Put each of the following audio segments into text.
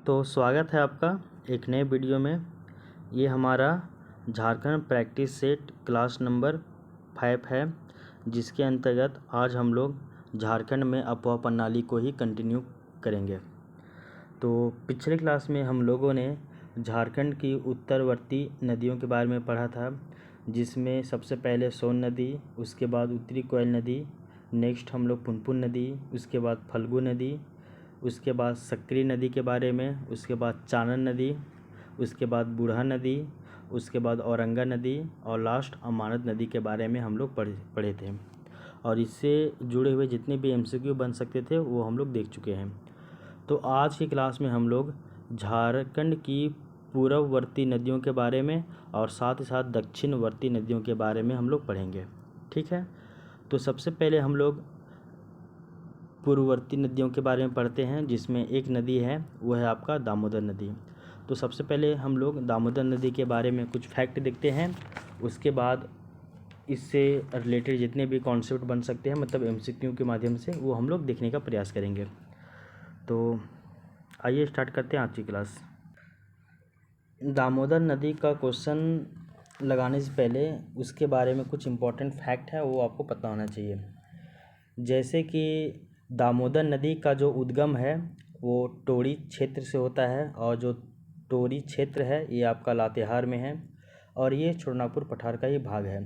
तो स्वागत है आपका एक नए वीडियो में। ये हमारा Jharkhand practice set class number 5 है, जिसके अंतर्गत आज हम लोग झारखंड में अफवाह प्रणाली को ही कंटिन्यू करेंगे। तो पिछले क्लास में हम लोगों ने झारखंड की उत्तरवर्ती नदियों के बारे में पढ़ा था, जिसमें सबसे पहले सोन नदी, उसके बाद उत्तरी कोयल नदी, नेक्स्ट हम लोग पुनपुन नदी, उसके बाद फल्गु नदी, उसके बाद सक्री नदी के बारे में, उसके बाद चानन नदी, उसके बाद बूढ़ा नदी, उसके बाद औरंगा नदी और लास्ट अमानत नदी के बारे में हम लोग पढ़े थे। और इससे जुड़े हुए जितने भी एमसीक्यू बन सकते थे वो हम लोग देख चुके हैं। तो आज की क्लास में हम लोग झारखंड की पूर्ववर्ती नदियों के बारे में और साथ ही साथ दक्षिणवर्ती नदियों के बारे में हम लोग पढ़ेंगे। ठीक है, तो सबसे पहले हम लोग पूर्ववर्ती नदियों के बारे में पढ़ते हैं, जिसमें एक नदी है वो है आपका दामोदर नदी। तो सबसे पहले हम लोग दामोदर नदी के बारे में कुछ फैक्ट देखते हैं, उसके बाद इससे रिलेटेड जितने भी कॉन्सेप्ट बन सकते हैं, मतलब एमसीक्यू के माध्यम से, वो हम लोग देखने का प्रयास करेंगे। तो आइए स्टार्ट करते हैं आज की क्लास। दामोदर नदी का क्वेश्चन लगाने से पहले उसके बारे में कुछ इम्पोर्टेंट फैक्ट है वो आपको पता होना चाहिए। जैसे कि दामोदर नदी का जो उद्गम है वो टोरी क्षेत्र से होता है, और जो टोरी क्षेत्र है ये आपका लातेहार में है, और ये छोटानागपुर पठार का ही भाग है।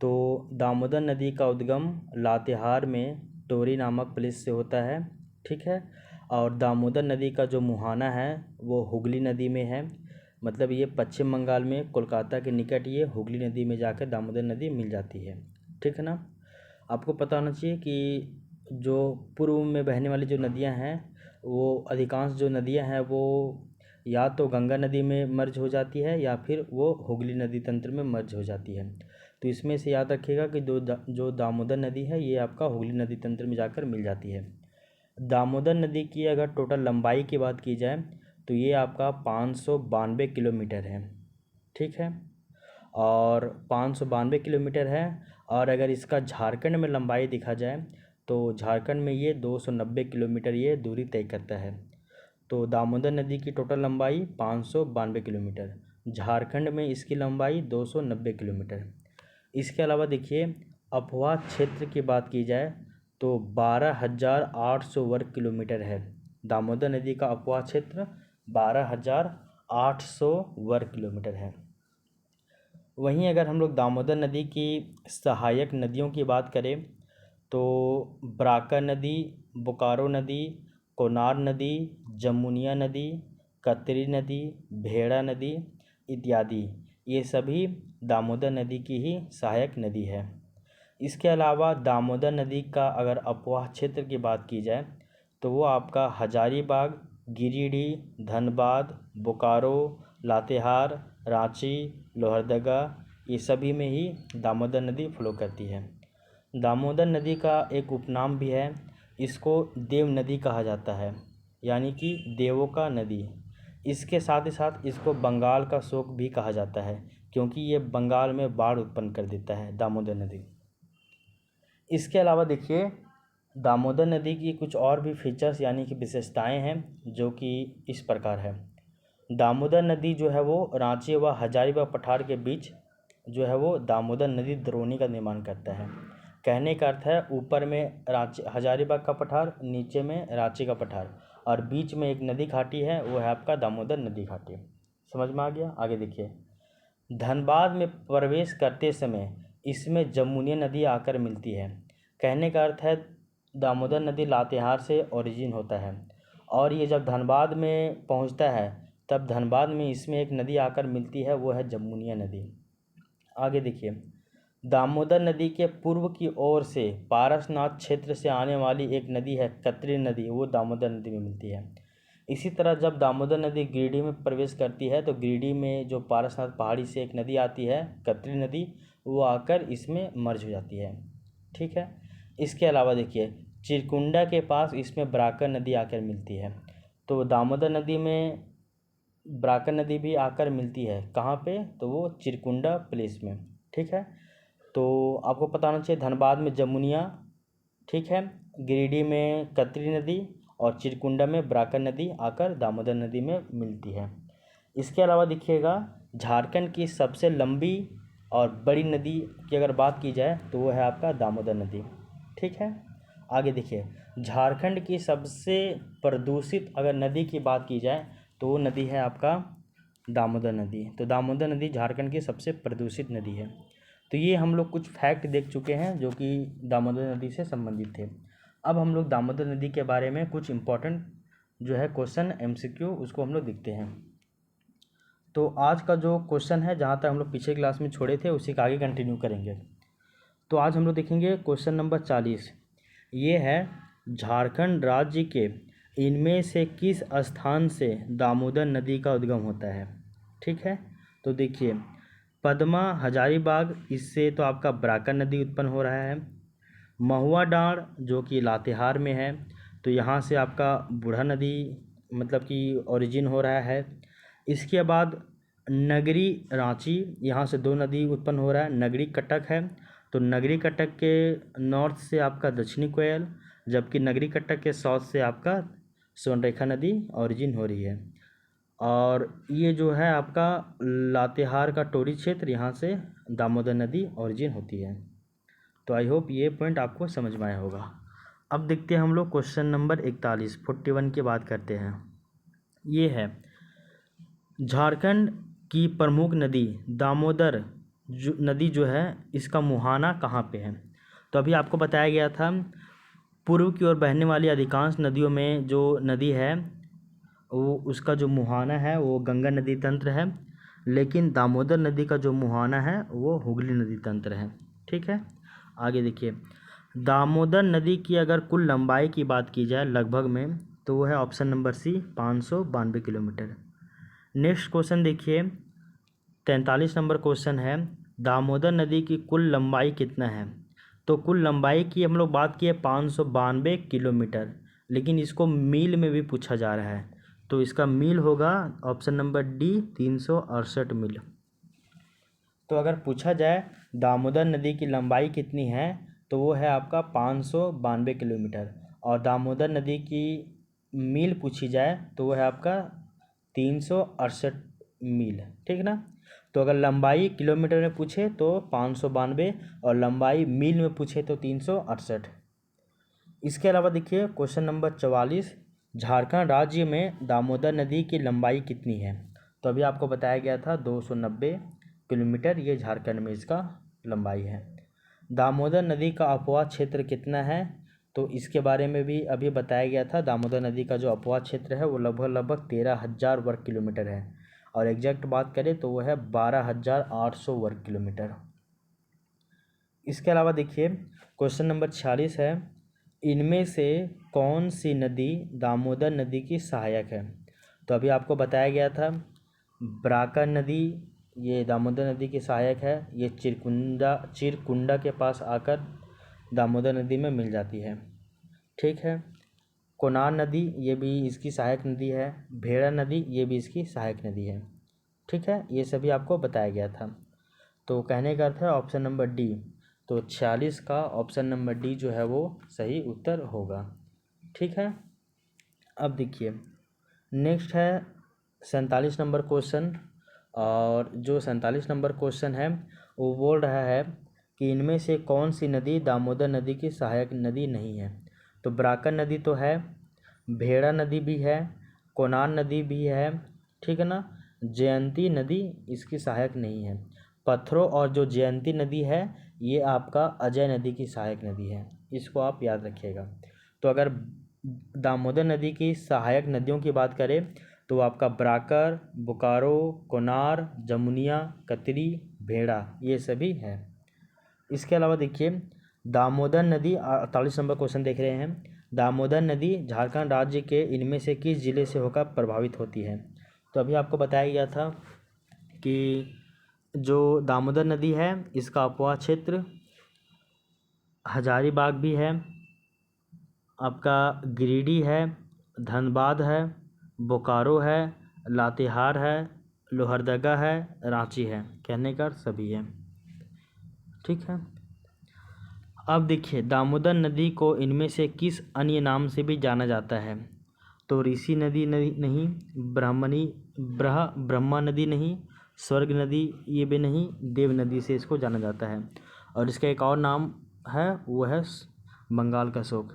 तो दामोदर नदी का उद्गम लातेहार में टोरी नामक प्लेस से होता है। ठीक है, और दामोदर नदी का जो मुहाना है वो हुगली नदी में है, मतलब ये पश्चिम बंगाल में कोलकाता के निकट ये हुगली नदी में जाकर दामोदर नदी मिल जाती है। ठीक है ना। आपको पता होना चाहिए कि जो पूर्व में बहने वाली जो नदियां हैं, वो अधिकांश जो नदियां हैं वो या तो गंगा नदी में मर्ज हो जाती है या फिर वो हुगली नदी तंत्र में मर्ज हो जाती है। तो इसमें से याद रखिएगा कि जो दामोदर नदी है ये आपका हुगली नदी तंत्र में जाकर मिल जाती है। दामोदर नदी की अगर टोटल लंबाई की बात की जाए तो ये आपका 592 किलोमीटर है। ठीक है, और 592 किलोमीटर है। और अगर इसका झारखंड में लंबाई देखा जाए तो झारखंड में ये 290 किलोमीटर ये दूरी तय करता है। तो दामोदर नदी की टोटल लंबाई 592 किलोमीटर, झारखंड में इसकी लंबाई 290 किलोमीटर। इसके अलावा देखिए, अफवाह क्षेत्र की बात की जाए तो 12,800 वर्ग किलोमीटर है। दामोदर नदी का अफवाह क्षेत्र 12,800 वर्ग किलोमीटर है। वहीं अगर हम लोग दामोदर नदी की सहायक नदियों की बात करें तो ब्राका नदी, बोकारो नदी, कोनार नदी, जमुनिया नदी, कतरी नदी, भेड़ा नदी इत्यादि, ये सभी दामोदर नदी की ही सहायक नदी है। इसके अलावा दामोदर नदी का अगर अफवाह क्षेत्र की बात की जाए तो वो आपका हजारीबाग, गिरिडीह, धनबाद, बोकारो, लातेहार, रांची, लोहरदगा, ये सभी में ही दामोदर नदी फ्लो करती है। दामोदर नदी का एक उपनाम भी है, इसको देव नदी कहा जाता है, यानी कि देवों का नदी। इसके साथ ही साथ इसको बंगाल का शोक भी कहा जाता है, क्योंकि ये बंगाल में बाढ़ उत्पन्न कर देता है दामोदर नदी। इसके अलावा देखिए, दामोदर नदी की कुछ और भी फीचर्स यानी कि विशेषताएं हैं, जो कि इस प्रकार है। दामोदर नदी जो है वो रांची व हजारीबाग पठार के बीच जो है वो दामोदर नदी द्रोणी का निर्माण करता है। कहने का अर्थ है, ऊपर में रांची हजारीबाग का पठार, नीचे में रांची का पठार, और बीच में एक नदी घाटी है, वो है आपका दामोदर नदी घाटी। समझ में आ गया। आगे देखिए, धनबाद में प्रवेश करते समय इसमें जमुनिया नदी आकर मिलती है। कहने का अर्थ है, दामोदर नदी लातेहार से ओरिजिन होता है, और ये जब धनबाद में पहुंचता है तब धनबाद में इसमें एक नदी आकर मिलती है, वो है जमुनिया नदी। आगे देखिए, दामोदर नदी के पूर्व की ओर से पारसनाथ क्षेत्र से आने वाली एक नदी है कतरी नदी, वो दामोदर नदी में मिलती है। इसी तरह जब दामोदर नदी गिरिडीह में प्रवेश करती है तो गिरिडीह में जो पारसनाथ पहाड़ी से एक नदी आती है कतरी नदी, वो आकर इसमें मर्ज हो जाती है। ठीक है, इसके अलावा देखिए, चिरकुंडा के पास इसमें ब्राकर नदी आकर मिलती है। तो दामोदर नदी में ब्राकर नदी भी आकर मिलती है, कहाँ पे, तो वो चिरकुंडा प्लेस में। ठीक है, तो आपको पता होना चाहिए, धनबाद में जमुनिया, ठीक है, गिरिडीह में कतरी नदी, और चिरकुंडा में ब्राकर नदी आकर दामोदर नदी में मिलती है। इसके अलावा देखिएगा झारखंड की सबसे लंबी और बड़ी नदी की अगर बात की जाए तो वो है आपका दामोदर नदी। ठीक है, आगे देखिए झारखंड की सबसे प्रदूषित अगर नदी की बात की जाए तो वो नदी है आपका दामोदर नदी। तो दामोदर नदी झारखंड की सबसे प्रदूषित नदी है। तो ये हम लोग कुछ फैक्ट देख चुके हैं जो कि दामोदर नदी से संबंधित थे। अब हम लोग दामोदर नदी के बारे में कुछ इम्पोर्टेंट जो है क्वेश्चन MCQ उसको हम लोग देखते हैं। तो आज का जो क्वेश्चन है, जहाँ तक हम लोग पिछले क्लास में छोड़े थे उसी का आगे कंटिन्यू करेंगे। तो आज हम लोग देखेंगे क्वेश्चन नंबर 40। ये है झारखंड राज्य के इनमें से किस स्थान से दामोदर नदी का उद्गम होता है। ठीक है, तो देखिए पद्मा हजारीबाग, इससे तो आपका ब्राकर नदी उत्पन्न हो रहा है। महुआ डाँड़ जो कि लातेहार में है, तो यहाँ से आपका बूढ़ा नदी मतलब कि ओरिजिन हो रहा है। इसके बाद नगरी रांची, यहाँ से दो नदी उत्पन्न हो रहा है। नगरी कटक है, तो नगरी कटक के नॉर्थ से आपका दक्षिणी कोयल, जबकि नगरी कटक के साउथ से आपका स्वर्णरेखा नदी ओरिजिन हो रही है। और ये जो है आपका लातेहार का टोरी क्षेत्र, यहाँ से दामोदर नदी ओरिजिन होती है। तो आई होप ये पॉइंट आपको समझ में आया होगा। अब देखते हैं हम लोग क्वेश्चन नंबर 41 की बात करते हैं। ये है झारखंड की प्रमुख नदी दामोदर नदी जो है इसका मुहाना कहाँ पे है। तो अभी आपको बताया गया था पूर्व की ओर बहने वाली अधिकांश नदियों में जो नदी है वो उसका जो मुहाना है वो गंगा नदी तंत्र है, लेकिन दामोदर नदी का जो मुहाना है वो हुगली नदी तंत्र है। ठीक है, आगे देखिए दामोदर नदी की अगर कुल लंबाई की बात की जाए लगभग में, तो वो है option number C 592 kilometre. Next question देखिए 43 नंबर क्वेश्चन है दामोदर नदी की कुल लंबाई कितना है। तो कुल लंबाई की हम लोग बात किए 592 किलोमीटर, लेकिन इसको मील में भी पूछा जा रहा है, तो इसका मील होगा ऑप्शन नंबर डी 368 मील। तो अगर पूछा जाए दामोदर नदी की लंबाई कितनी है तो वो है आपका 592 किलोमीटर, और दामोदर नदी की मील पूछी जाए तो वो है आपका 368 मील। ठीक ना, तो अगर लंबाई किलोमीटर में पूछे तो 592 और लंबाई मील में पूछे तो 368। इसके अलावा देखिए क्वेश्चन नंबर 44 झारखंड राज्य में दामोदर नदी की लंबाई कितनी है। तो अभी आपको बताया गया था 290 किलोमीटर, ये झारखंड में इसका लंबाई है। दामोदर नदी का अपवाह क्षेत्र कितना है, तो इसके बारे में भी अभी बताया गया था। दामोदर नदी का जो अपवाह क्षेत्र है वो लगभग 13,000 वर्ग किलोमीटर है, और एग्जैक्ट बात करें तो वो है 12,800 वर्ग किलोमीटर। इसके अलावा देखिए क्वेश्चन नंबर 46 है इनमें से कौन सी नदी दामोदर नदी की सहायक है। तो अभी आपको बताया गया था ब्राकर नदी ये दामोदर नदी की सहायक है, ये चिरकुंडा के पास आकर दामोदर नदी में मिल जाती है। ठीक है, कोनार नदी ये भी इसकी सहायक नदी है, भेड़ा नदी ये भी इसकी सहायक नदी है। ठीक है, ये सभी आपको बताया गया था। तो कहने का अर्थ है ऑप्शन नंबर डी, तो 46 का ऑप्शन नंबर डी जो है वो सही उत्तर होगा। ठीक है, अब देखिए नेक्स्ट है 47 नंबर क्वेश्चन, और जो 47 नंबर क्वेश्चन है वो बोल रहा है कि इनमें से कौन सी नदी दामोदर नदी की सहायक नदी नहीं है। तो ब्राकर नदी तो है, भेड़ा नदी भी है, कोनार नदी भी है, ठीक है ना, जयंती नदी इसकी सहायक नहीं है। पत्थरों और जो जयंती नदी है ये आपका अजय नदी की सहायक नदी है, इसको आप याद रखिएगा। तो अगर दामोदर नदी की सहायक नदियों की बात करें तो आपका ब्राकर, बोकारो, कोनार, जमुनिया, कतरी, भेड़ा ये सभी हैं। इसके अलावा देखिए दामोदर नदी 48 नंबर क्वेश्चन देख रहे हैं, दामोदर नदी झारखंड राज्य के इनमें से किस जिले से होकर प्रभावित होती है। तो अभी आपको बताया गया था कि जो दामोदर नदी है इसका अपवाह क्षेत्र हजारीबाग भी है, आपका गिरिडीह है, धनबाद है, बोकारो है, लातेहार है, लोहरदगा है, रांची है, कहने का सभी है। ठीक है, अब देखिए दामोदर नदी को इनमें से किस अन्य नाम से भी जाना जाता है? तो ऋषि नदी नहीं, ब्रह्मा नदी नहीं, स्वर्ग नदी ये भी नहीं, देव नदी से इसको जाना जाता है। और इसका एक और नाम है, वो है बंगाल का शोक।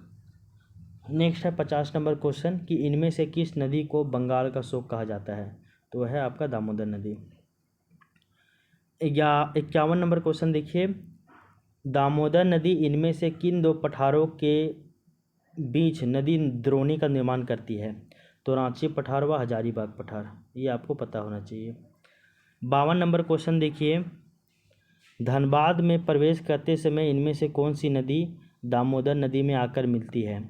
नेक्स्ट है 50 नंबर क्वेश्चन कि इनमें से किस नदी को बंगाल का शोक कहा जाता है? तो वह है आपका दामोदर नदी। 51 नंबर क्वेश्चन देखिए, दामोदर नदी इनमें से किन दो पठारों के बीच नदी द्रोणी का निर्माण करती है? तो रांची पठार व हजारीबाग पठार, ये आपको पता होना चाहिए। 52 नंबर क्वेश्चन देखिए, धनबाद में प्रवेश करते समय इनमें से कौन सी नदी दामोदर नदी में आकर मिलती है?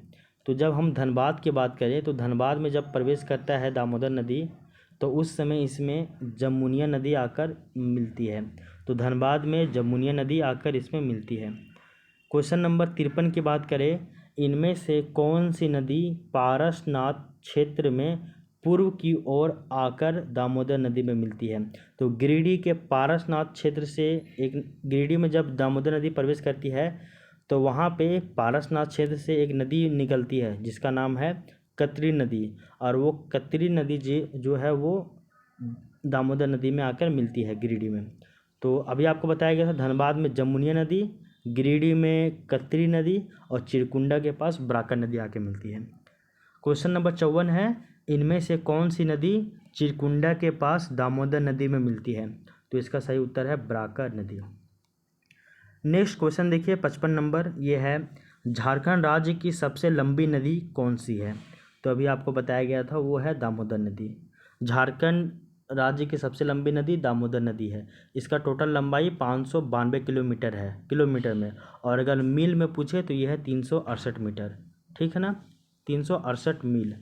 तो जब हम धनबाद की बात करें तो धनबाद में जब प्रवेश करता है दामोदर नदी तो उस समय इसमें जमुनिया नदी आकर मिलती है। तो धनबाद में जमुनिया नदी आकर इसमें मिलती है। क्वेश्चन नंबर 53 की बात करें, इनमें से कौन सी नदी पारसनाथ क्षेत्र में पूर्व की ओर आकर दामोदर नदी में मिलती है? तो गिरिडीह के पारसनाथ क्षेत्र से गिरिडीह में जब दामोदर नदी प्रवेश करती है तो वहाँ पे पारसनाथ क्षेत्र से एक नदी निकलती है जिसका नाम है कतरी नदी, और वो कतरी नदी जो है वो दामोदर नदी में आकर मिलती है गिरिडीह में। तो अभी आपको बताया गया था धनबाद में जमुनिया नदी, गिरिडीह में कतरी नदी और चिरकुंडा के पास ब्राका नदी आके मिलती है। क्वेश्चन नंबर 54 है, इनमें से कौन सी नदी चिरकुंडा के पास दामोदर नदी में मिलती है? तो इसका सही उत्तर है ब्राका नदी। नेक्स्ट क्वेश्चन देखिए 55 नंबर, ये है झारखंड राज्य की सबसे लंबी नदी कौन सी है? तो अभी आपको बताया गया था वो है दामोदर नदी। झारखंड राज्य की सबसे लंबी नदी दामोदर नदी है। इसका टोटल लंबाई 592 किलोमीटर है किलोमीटर में, और अगर मील में पूछे तो यह है 368 मीटर, ठीक है ना, 368 मील।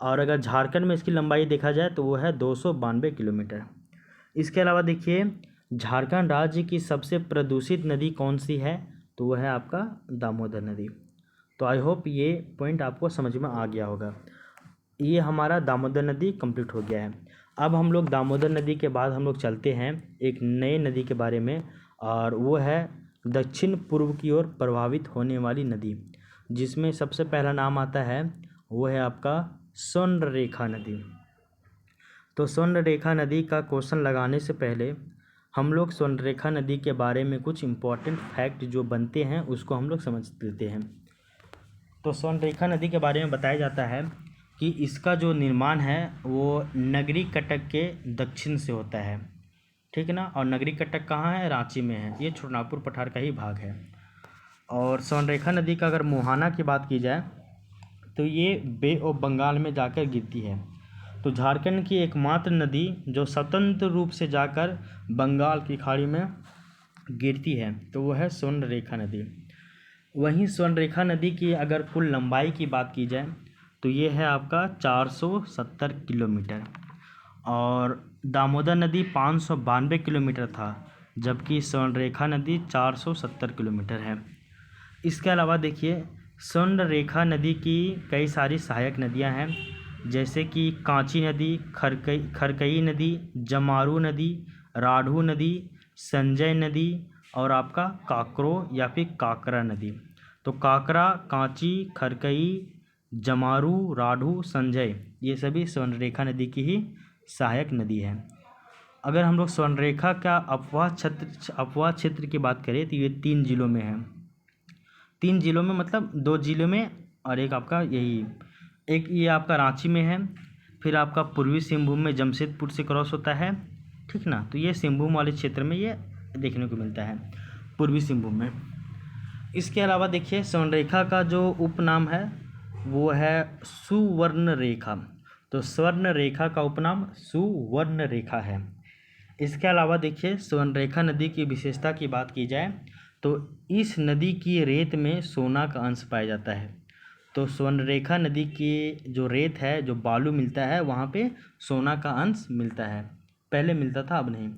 और अगर झारखंड में इसकी लंबाई देखा जाए तो वो है 292 किलोमीटर। इसके अलावा देखिए झारखंड राज्य की सबसे प्रदूषित नदी कौन सी है? तो वह है आपका दामोदर नदी। तो आई होप ये पॉइंट आपको समझ में आ गया होगा। ये हमारा दामोदर नदी कंप्लीट हो गया है। अब हम लोग दामोदर नदी के बाद हम लोग चलते हैं एक नए नदी के बारे में, और वो है दक्षिण पूर्व की ओर प्रभावित होने वाली नदी, जिसमें सबसे पहला नाम आता है वो है आपका स्वर्णरेखा नदी। तो स्वर्णरेखा नदी का क्वेश्चन लगाने से पहले हम लोग स्वर्णरेखा नदी के बारे में कुछ इम्पोर्टेंट फैक्ट जो बनते हैं उसको हम लोग समझ लेते हैं। तो स्वर्णरेखा नदी के बारे में बताया जाता है कि इसका जो निर्माण है वो नगरी कटक के दक्षिण से होता है, ठीक है ना, और नगरी कटक कहाँ है? रांची में है। ये छोटनागपुर पठार का ही भाग है। और स्वर्णरेखा नदी का अगर मुहाना की बात की जाए तो ये बे ऑफ बंगाल में जाकर गिरती है। तो झारखंड की एकमात्र नदी जो स्वतंत्र रूप से जाकर बंगाल की खाड़ी में गिरती है तो वो है स्वर्णरेखा नदी। वहीं स्वर्णरेखा नदी की अगर कुल लंबाई की बात की जाए तो ये है आपका 470 किलोमीटर, और दामोदर नदी 592 किलोमीटर था, जबकि स्वर्णरेखा नदी 470 किलोमीटर है। इसके अलावा देखिए स्वर्णरेखा नदी की कई सारी सहायक नदियां हैं, जैसे कि कांची नदी, खरकई नदी, जमारू नदी, राढ़ू नदी, संजय नदी और आपका काकरो या फिर काकरा नदी। तो काकरा, कांची, खरकई, जमारू, राढ़ू, संजय ये सभी स्वर्णरेखा नदी की ही सहायक नदी है। अगर हम लोग स्वर्णरेखा का अपवाह क्षेत्र की बात करें तो ये 3 जिलों में है। 3 जिलों में मतलब 2 जिलों में, और एक आपका एक ये आपका रांची में है, फिर आपका पूर्वी सिंहभूम में जमशेदपुर से क्रॉस होता है, ठीक ना। तो ये सिंहभूम वाले क्षेत्र में ये देखने को मिलता है, पूर्वी सिंहभूम में। इसके अलावा देखिए स्वर्णरेखा का जो उपनाम है वो है सुवर्ण रेखा। तो स्वर्ण रेखा का उपनाम सुवर्ण रेखा है। इसके अलावा देखिए स्वर्णरेखा नदी की विशेषता की बात की जाए तो इस नदी की रेत में सोना का अंश पाया जाता है। तो स्वर्णरेखा नदी की जो रेत है, जो बालू मिलता है, वहाँ पे सोना का अंश मिलता है, पहले मिलता था अब नहीं।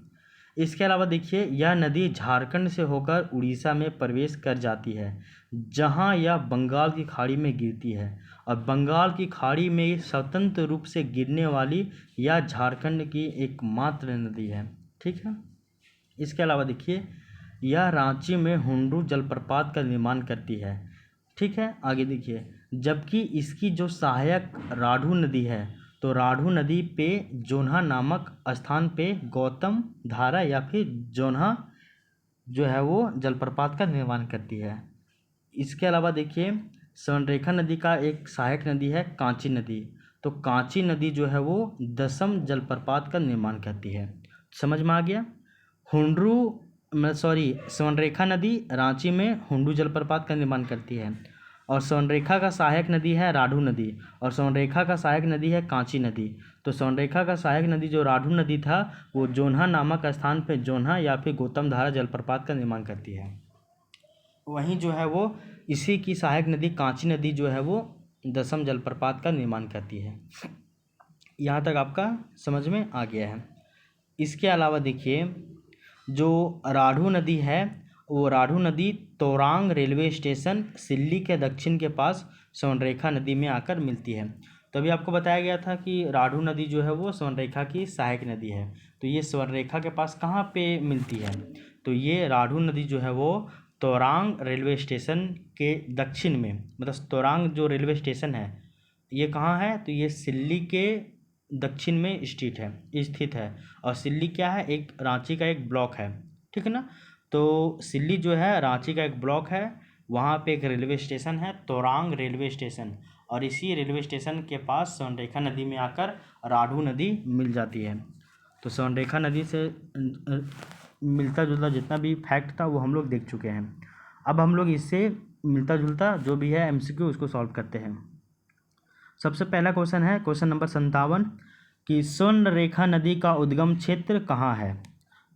इसके अलावा देखिए यह नदी झारखंड से होकर उड़ीसा में प्रवेश कर जाती है, जहाँ यह बंगाल की खाड़ी में गिरती है, और बंगाल की खाड़ी में स्वतंत्र रूप से गिरने वाली यह झारखंड की एकमात्र नदी है, ठीक है। इसके अलावा देखिए यह रांची में हुंडरू जलप्रपात का निर्माण करती है। ठीक है, आगे देखिए, जबकि इसकी जो सहायक राढ़ू नदी है, तो राढ़ू नदी पे जोन्हा नामक स्थान पे गौतम धारा या फिर जोन्हा जो है वो जलप्रपात का निर्माण करती है। इसके अलावा देखिए, स्वर्णरेखा नदी का एक सहायक नदी है कांची नदी, तो कांची नदी जो है वो दसम जलप्रपात का निर्माण करती है। समझ में आ गया। स्वर्णरेखा नदी रांची में हुंडू जलप्रपात का निर्माण करती है, और स्वर्णरेखा का सहायक नदी है राढ़ू नदी, और स्वर्णरेखा का सहायक नदी है कांची नदी। तो स्वर्णरेखा का सहायक नदी जो राढ़ू नदी था, वो जोन्हा नामक स्थान पे जोन्हा या फिर गौतम धारा जलप्रपात का निर्माण करती है। वहीं जो है वो इसी की सहायक नदी कांची नदी जो है वो दसम जलप्रपात का निर्माण करती है। यहाँ तक आपका समझ में आ गया है। इसके अलावा देखिए, जो राढ़ू नदी है, वो राढ़ू नदी तोरांग रेलवे स्टेशन सिल्ली के दक्षिण के पास स्वर्णरेखा नदी में आकर मिलती है। तो अभी आपको बताया गया था कि राढ़ू नदी जो है वो स्वर्णरेखा की सहायक नदी है। तो ये स्वर्णरेखा के पास कहाँ पे मिलती है, तो ये राढ़ू नदी जो है वो तोरांग रेलवे स्टेशन के दक्षिण में, मतलब तोरांग जो रेलवे स्टेशन है ये कहाँ है, तो ये सिल्ली के दक्षिण में स्थित है। और सिल्ली क्या है, एक रांची का एक ब्लॉक है। ठीक है ना। तो सिल्ली जो है रांची का एक ब्लॉक है, वहाँ पे एक रेलवे स्टेशन है तोरांग रेलवे स्टेशन, और इसी रेलवे स्टेशन के पास स्वर्णरेखा नदी में आकर राढ़ू नदी मिल जाती है। तो स्वर्णरेखा नदी से मिलता जुलता जितना भी फैक्ट था वो हम लोग देख चुके हैं। अब हम लोग इससे मिलता जुलता जो भी है MCQ उसको सॉल्व करते हैं। सबसे पहला क्वेश्चन है क्वेश्चन नंबर 57 कि स्वर्णरेखा नदी का उद्गम क्षेत्र कहाँ है।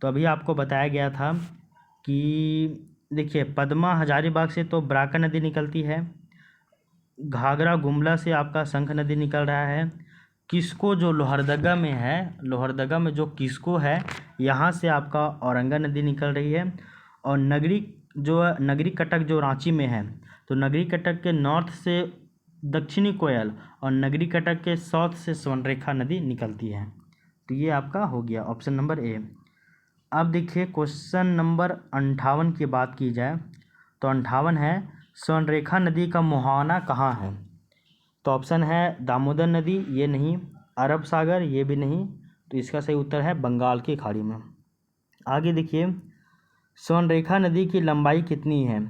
तो अभी आपको बताया गया था कि देखिए, पद्मा हजारीबाग से तो बराका नदी निकलती है, घाघरा गुमला से आपका शंख नदी निकल रहा है, किस्को जो लोहरदगा में है, लोहरदगा में जो किस्को है यहाँ से आपका औरंगा नदी निकल रही है, और नगरी कटक जो रांची में है, तो नगरी कटक के नॉर्थ से दक्षिणी कोयल और नगरी कटक के साउथ से स्वर्णरेखा नदी निकलती है। तो ये आपका हो गया ऑप्शन नंबर ए। अब देखिए क्वेश्चन नंबर 58 की बात की जाए तो 58 है स्वर्णरेखा नदी का मुहाना कहाँ है। तो ऑप्शन है दामोदर नदी, ये नहीं, अरब सागर, ये भी नहीं, तो इसका सही उत्तर है बंगाल की खाड़ी में। आगे देखिए, स्वर्णरेखा नदी की लंबाई कितनी है,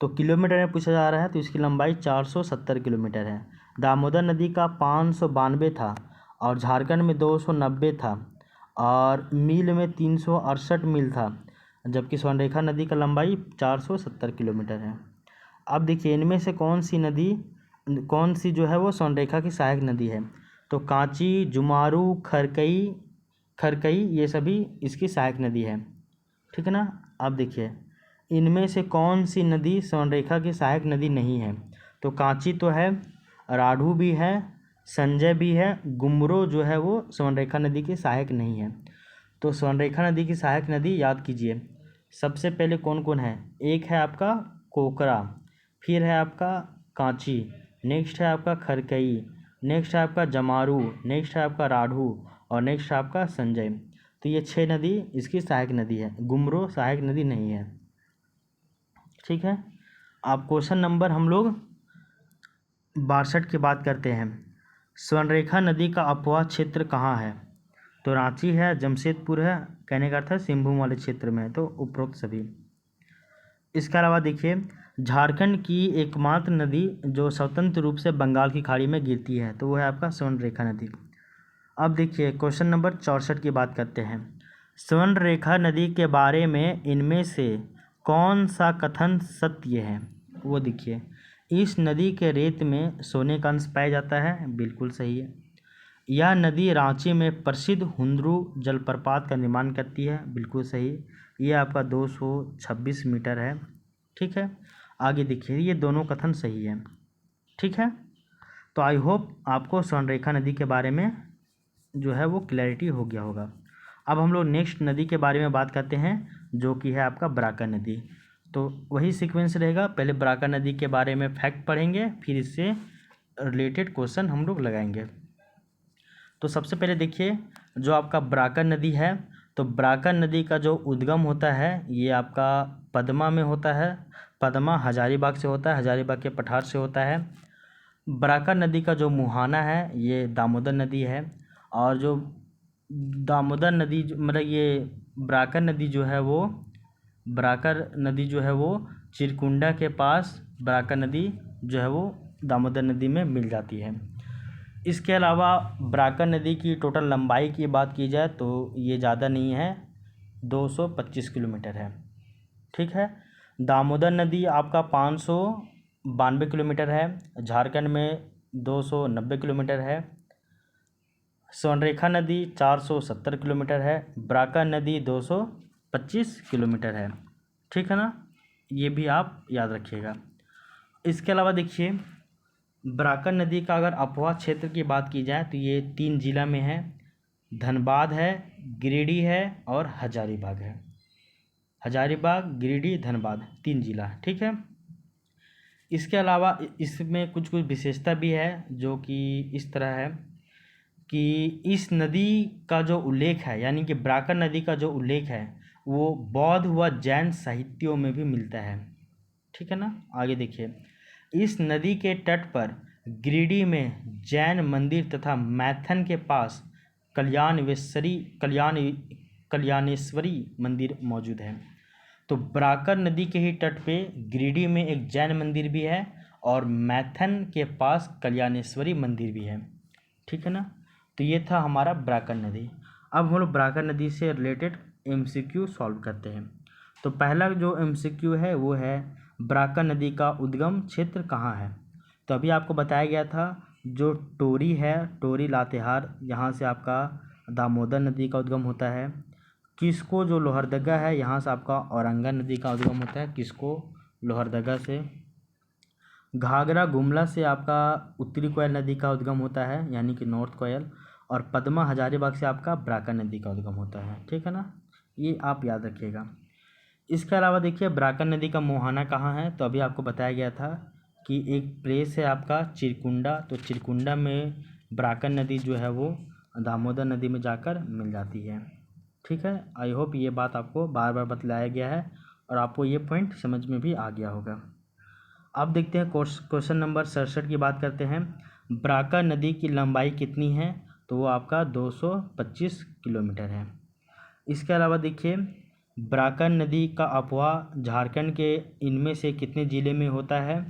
तो किलोमीटर में पूछा जा रहा है, तो इसकी लंबाई 470 किलोमीटर है। दामोदर नदी का 592 था, और झारखंड में 290 था, और मील में 368 मील था, जबकि स्वर्णरेखा नदी का लंबाई 470 किलोमीटर है। अब देखिए, इनमें से कौन सी जो है वो स्वर्णरेखा की सहायक नदी है, तो कांची, जुमारू, खरकई ये सभी इसकी सहायक नदी है। ठीक है ना। अब देखिए, इनमें से कौन सी नदी स्वर्णरेखा की सहायक नदी नहीं है, तो कांची तो है, राढ़ू भी है, संजय भी है, गुमरो जो है वो स्वर्णरेखा नदी की सहायक नहीं है। तो स्वर्णरेखा नदी की सहायक नदी याद कीजिए, सबसे पहले कौन कौन है, एक है आपका कोकरा, फिर है आपका कांची, नेक्स्ट है आपका खरकई, नेक्स्ट है आपका जमारू, नेक्स्ट है आपका राढ़ू, और नेक्स्ट है आपका संजय। तो ये 6 नदी इसकी सहायक नदी है, गुमरो सहायक नदी नहीं है। ठीक है। आप क्वेश्चन नंबर हम लोग 62 की बात करते हैं। स्वर्णरेखा नदी का अपवाह क्षेत्र कहाँ है, तो रांची है, जमशेदपुर है, कहने का अर्थ है सिंहभूम वाले क्षेत्र में है, तो उपरोक्त सभी। इसके अलावा देखिए, झारखंड की एकमात्र नदी जो स्वतंत्र रूप से बंगाल की खाड़ी में गिरती है, तो वो है आपका स्वर्णरेखा नदी। अब देखिए क्वेश्चन नंबर 64 की बात करते हैं। स्वर्णरेखा नदी के बारे में इनमें से कौन सा कथन सत्य है, वो देखिए, इस नदी के रेत में सोने का अंश पाया जाता है, बिल्कुल सही है। यह नदी रांची में प्रसिद्ध हुंडरू जलप्रपात का निर्माण करती है, बिल्कुल सही। ये आपका 226 मीटर है। ठीक है। आगे देखिए, ये दोनों कथन सही है। ठीक है। तो आई होप आपको स्वर्णरेखा नदी के बारे में जो है वो क्लैरिटी हो गया होगा। अब हम लोग नेक्स्ट नदी के बारे में बात करते हैं, जो कि है आपका बराका नदी। तो वही सीक्वेंस रहेगा, पहले बराका नदी के बारे में फैक्ट पढ़ेंगे, फिर इससे रिलेटेड क्वेश्चन हम लोग लगाएंगे। तो सबसे पहले देखिए, जो आपका बराका नदी है, तो ब्राकर नदी का जो उद्गम होता है ये आपका पद्मा में होता है। पद्मा हजारीबाग से होता है, हजारीबाग के पठार से होता है। ब्राकर नदी का जो मुहाना है ये दामोदर नदी है। और जो दामोदर नदी मतलब ये ब्राकर नदी जो है वो चिरकुंडा के पास ब्राकर नदी जो है वो दामोदर नदी में मिल जाती है। इसके अलावा ब्राकर नदी की टोटल लंबाई की बात की जाए तो ये ज़्यादा नहीं है, 225 किलोमीटर है। ठीक है। दामोदर नदी आपका 592 किलोमीटर है, झारखंड में 290 किलोमीटर है। स्वर्णरेखा नदी 470 किलोमीटर है। ब्राकर नदी 225 किलोमीटर है। ठीक है ना, ये भी आप याद रखिएगा। इसके अलावा देखिए ब्राकर नदी का अगर अपवाह क्षेत्र की बात की जाए तो ये 3 जिला में है, धनबाद है, गिरिडीह है और हजारीबाग है। हजारीबाग, गिरिडीह, धनबाद 3 जिला। ठीक है। इसके अलावा इसमें कुछ विशेषता भी है जो कि इस तरह है कि इस नदी का जो उल्लेख है, यानी कि ब्राकर नदी का जो उल्लेख है वो बौद्ध व जैन साहित्यों में भी मिलता है। ठीक है ना। आगे देखिए, इस नदी के तट पर गिरिडीह में जैन मंदिर तथा मैथन के पास कल्याणेश्वरी मंदिर मौजूद है। तो ब्राकर नदी के ही तट पे गिरिडीह में एक जैन मंदिर भी है और मैथन के पास कल्याणेश्वरी मंदिर भी है। ठीक है ना। तो ये था हमारा ब्राकर नदी। अब हम लोग ब्राकर नदी से रिलेटेड MCQ सॉल्व करते हैं। तो पहला जो MCQ है वो है ब्राकर नदी का उद्गम क्षेत्र कहाँ है। तो अभी आपको बताया गया था जो टोरी है, टोरी लातेहार, यहाँ से आपका दामोदर नदी का उद्गम होता है। किसको जो लोहरदगा है यहाँ से आपका औरंगा नदी का उद्गम होता है, किसको लोहरदगा से। घाघरा गुमला से आपका उत्तरी कोयल नदी का उद्गम होता है, यानी कि नॉर्थ कोयल। और पद्मा हजारीबाग से आपका ब्राकर नदी का उद्गम होता है। ठीक है ना, ये आप याद रखिएगा। इसके अलावा देखिए ब्राकर नदी का मुहाना कहाँ है। तो अभी आपको बताया गया था कि एक प्लेस है आपका चिरकुंडा, तो चिरकुंडा में ब्राकर नदी जो है वो दामोदर नदी में जाकर मिल जाती है। ठीक है। आई होप ये बात आपको बार बार बतलाया गया है और आपको ये पॉइंट समझ में भी आ गया होगा। अब देखते हैं क्वेश्चन नंबर 67 की बात करते हैं। ब्राकर नदी की लंबाई कितनी है। तो वो आपका 225 किलोमीटर है। इसके अलावा देखिए ब्राकर नदी का अपवाह झारखंड के इनमें से कितने ज़िले में होता है।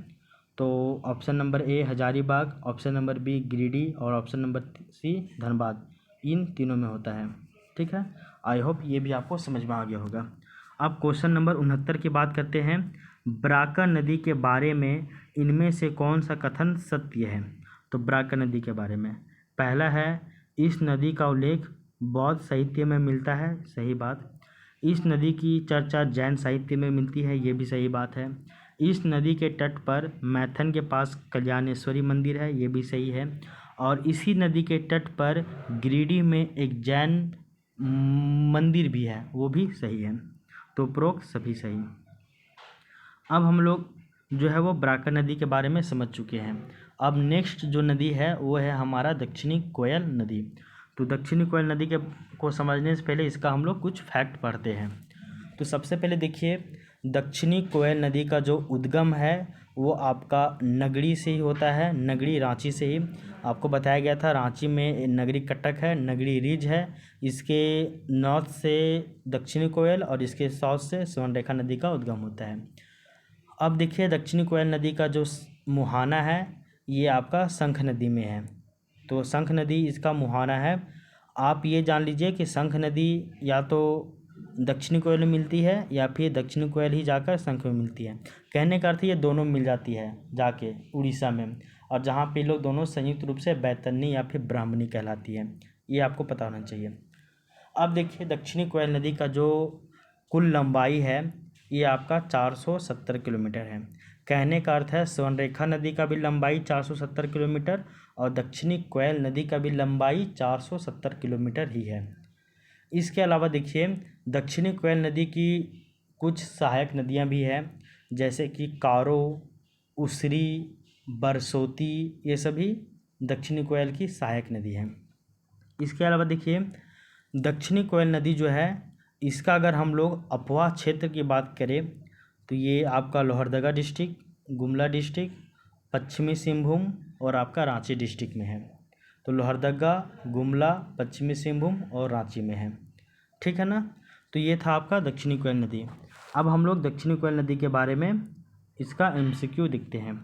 तो option number A Hazaribagh, option number B Giridih और ऑप्शन नंबर C धनबाद, इन तीनों में होता है। ठीक है। आई होप ये भी आपको समझ में आ गया होगा। अब क्वेश्चन नंबर 69 की बात करते हैं। ब्राकर नदी के बारे में इनमें से कौन सा कथन सत्य है। तो ब्राकर नदी के बारे में पहला है इस नदी का उल्लेख बौद्ध साहित्य में मिलता है, सही बात। इस नदी की चर्चा जैन साहित्य में मिलती है, ये भी सही बात है। इस नदी के तट पर मैथन के पास कल्याणेश्वरी मंदिर है, ये भी सही है। और इसी नदी के तट पर गिरिडीह में एक जैन मंदिर भी है, वो भी सही है। तो उपरोक्त सभी सही। अब हम लोग जो है वो ब्राकर नदी के बारे में समझ चुके हैं। अब नेक्स्ट जो नदी है वो है हमारा दक्षिणी कोयल नदी। तो दक्षिणी कोयल नदी को समझने से पहले इसका हम लोग कुछ फैक्ट पढ़ते हैं। तो सबसे पहले देखिए दक्षिणी कोयल नदी का जो उद्गम है वो आपका नगड़ी से ही होता है, नगड़ी रांची से ही। आपको बताया गया था रांची में नगरी कटक है, नगड़ी रिज है। इसके नॉर्थ से दक्षिणी कोयल और इसके साउथ से स्वर्णरेखा नदी का उद्गम होता है। अब देखिए दक्षिणी कोयल नदी का जो मुहाना है ये आपका शंख नदी में है। तो शंख नदी इसका मुहाना है। आप ये जान लीजिए कि शंख नदी या तो दक्षिणी कोयल में मिलती है या फिर दक्षिणी कोयल ही जाकर शंख में मिलती है। कहने का अर्थ ये दोनों मिल जाती है जाके उड़ीसा में, और जहाँ पे लोग दोनों संयुक्त रूप से बैतरनी या फिर ब्राह्मणी कहलाती है, ये आपको पता होना चाहिए। अब देखिए दक्षिणी कोयल नदी का जो कुल लंबाई है ये आपका 470 किलोमीटर है। कहने का अर्थ है स्वर्णरेखा नदी का भी लंबाई 470 किलोमीटर और दक्षिणी कोयल नदी का भी लंबाई 470 किलोमीटर ही है। इसके अलावा देखिए दक्षिणी कोयल नदी की कुछ सहायक नदियां भी हैं, जैसे कि कारो, उसरी, बरसोती, ये सभी दक्षिणी कोयल की सहायक नदी हैं। इसके अलावा देखिए दक्षिणी कोयल नदी जो है, इसका अगर हम लोग अपवाह क्षेत्र की बात करें तो ये आपका लोहरदगा डिस्ट्रिक्ट, गुमला डिस्ट्रिक्ट, पश्चिमी सिंहभूम और आपका रांची डिस्ट्रिक्ट में है। तो लोहरदगा, गुमला, पश्चिमी सिंहभूम और रांची में है, ठीक है ना। तो ये था आपका दक्षिणी कोयल नदी। अब हम लोग दक्षिणी कोयल नदी के बारे में इसका MCQ देखते हैं।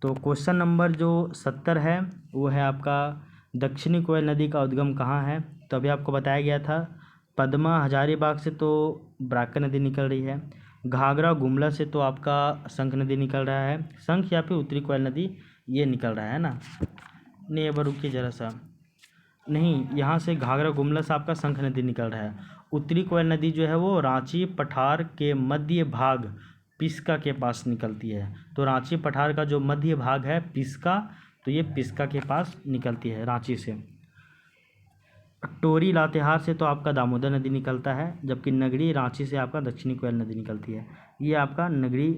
तो क्वेश्चन नंबर जो 70 है वो है आपका, दक्षिणी कोयल नदी का उद्गम कहाँ है। तो अभी आपको बताया गया था पद्मा हजारीबाग से तो बराकर नदी निकल रही है, घाघरा गुमला से तो आपका शंख नदी निकल रहा है, शंख या फिर उत्तरी कोयल नदी ये निकल रहा है ना। नहीं एक बार रुकिए ज़रा सा, नहीं यहाँ से घाघरा गुमला से आपका शंख नदी निकल रहा है। उत्तरी कोयल नदी जो है वो रांची पठार के मध्य भाग पिस्का के पास निकलती है। तो रांची पठार का जो मध्य भाग है पिस्का, तो ये पिस्का के पास निकलती है रांची से। टोरी लातेहार से तो आपका दामोदर नदी निकलता है, जबकि नगरी रांची से आपका दक्षिणी कोयल नदी निकलती है। ये आपका नगरी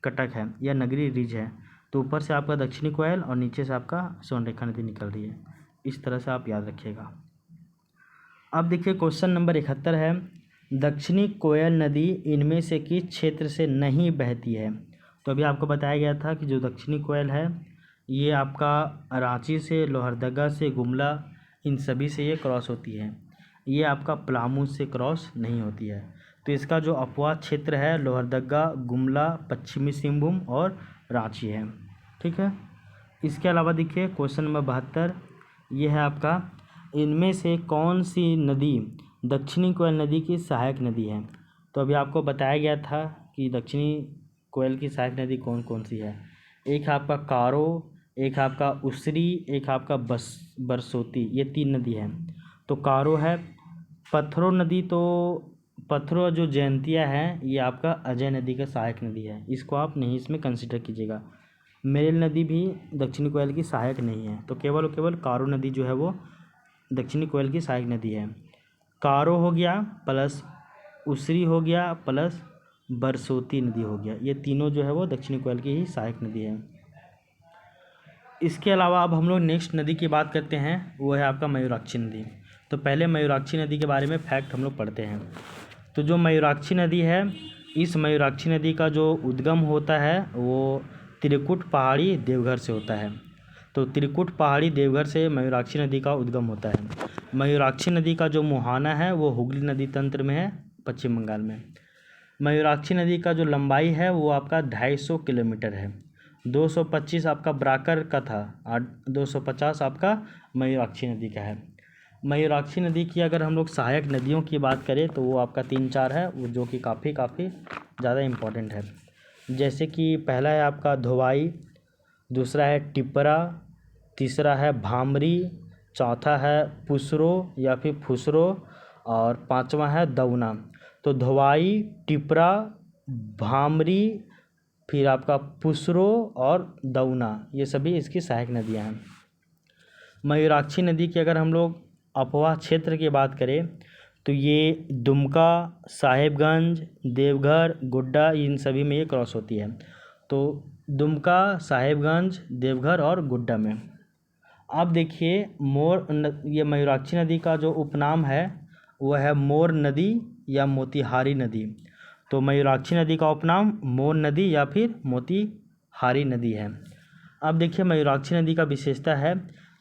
कटक है या नगरी रिज है। तो ऊपर से आपका दक्षिणी कोयल और नीचे से आपका स्वर्णरेखा नदी निकल रही है। इस तरह से आप याद रखिएगा। अब देखिए क्वेश्चन नंबर 71 है, दक्षिणी कोयल नदी इनमें से किस क्षेत्र से नहीं बहती है। तो अभी आपको बताया गया था कि जो दक्षिणी कोयल है ये आपका रांची से, लोहरदगा से, गुमला, इन सभी से ये क्रॉस होती है। ये आपका पलामू से क्रॉस नहीं होती है। तो इसका जो अपवाद क्षेत्र है लोहरदगा, गुमला, पश्चिमी सिंहभूम और रांची है, ठीक है। इसके अलावा देखिए क्वेश्चन नंबर 72, ये है आपका, इनमें से कौन सी नदी दक्षिणी कोयल नदी की सहायक नदी है। तो अभी आपको बताया गया था कि दक्षिणी कोयल की सहायक नदी कौन कौन सी है। एक है आपका कारो, एक है आपका उसरी, एक है आपका बरसोती, ये 3 नदी है। तो कारो है, पत्थरों नदी, तो पत्थरों जो जयंतिया है ये आपका अजय नदी का सहायक नदी है, इसको आप नहीं इसमें कंसिडर कीजिएगा। मेरेल नदी भी दक्षिणी कोयल की सहायक नहीं है। तो केवल कारो नदी जो है वो दक्षिणी कोयल की सहायक नदी है। कारो हो गया प्लस उसरी हो गया प्लस बरसोती नदी हो गया, ये तीनों जो है वो दक्षिणी कोयल की ही सहायक नदी है। इसके अलावा अब हम लोग नेक्स्ट नदी की बात करते हैं, वो है आपका मयूराक्षी नदी। तो पहले मयूराक्षी नदी के बारे में फैक्ट हम लोग पढ़ते हैं। तो जो मयूराक्षी नदी है, इस मयूराक्षी नदी का जो उद्गम होता है वो त्रिकुट पहाड़ी देवघर से होता है। तो त्रिकुट पहाड़ी देवघर से मयूराक्षी नदी का उद्गम होता है। मयूराक्षी नदी का जो मुहाना है वो हुगली नदी तंत्र में है, पश्चिम बंगाल में। मयूराक्षी नदी का जो लंबाई है वो आपका 250 किलोमीटर है। 225 आपका बराकर का था और 250 आपका मयूराक्षी नदी का है। मयूराक्षी नदी की अगर हम लोग सहायक नदियों की बात करें तो वो आपका 3-4 है, वो जो कि काफ़ी ज़्यादा इम्पोर्टेंट है। जैसे कि पहला है आपका धोवाई, दूसरा है टिपरा, तीसरा है भामरी, चौथा है पुसरो या फिर फुसरो और पांचवा है दौना। तो धोवाई, टिपरा, भामरी, फिर आपका पुसरो और दौना, ये सभी इसकी सहायक नदियां हैं। मयूराक्षी नदी की अगर हम लोग अपवाह क्षेत्र की बात करें तो ये दुमका, साहेबगंज, देवघर, गुड्डा, इन सभी में ये क्रॉस होती है। तो दुमका, साहेबगंज, देवघर और गुड्डा में। अब देखिए ये मयूराक्षी नदी का जो उपनाम है वह है मोर नदी या मोतीहारी नदी। तो मयूराक्षी नदी का उपनाम मोर नदी या फिर मोतीहारी नदी है। अब देखिए मयूराक्षी नदी का विशेषता है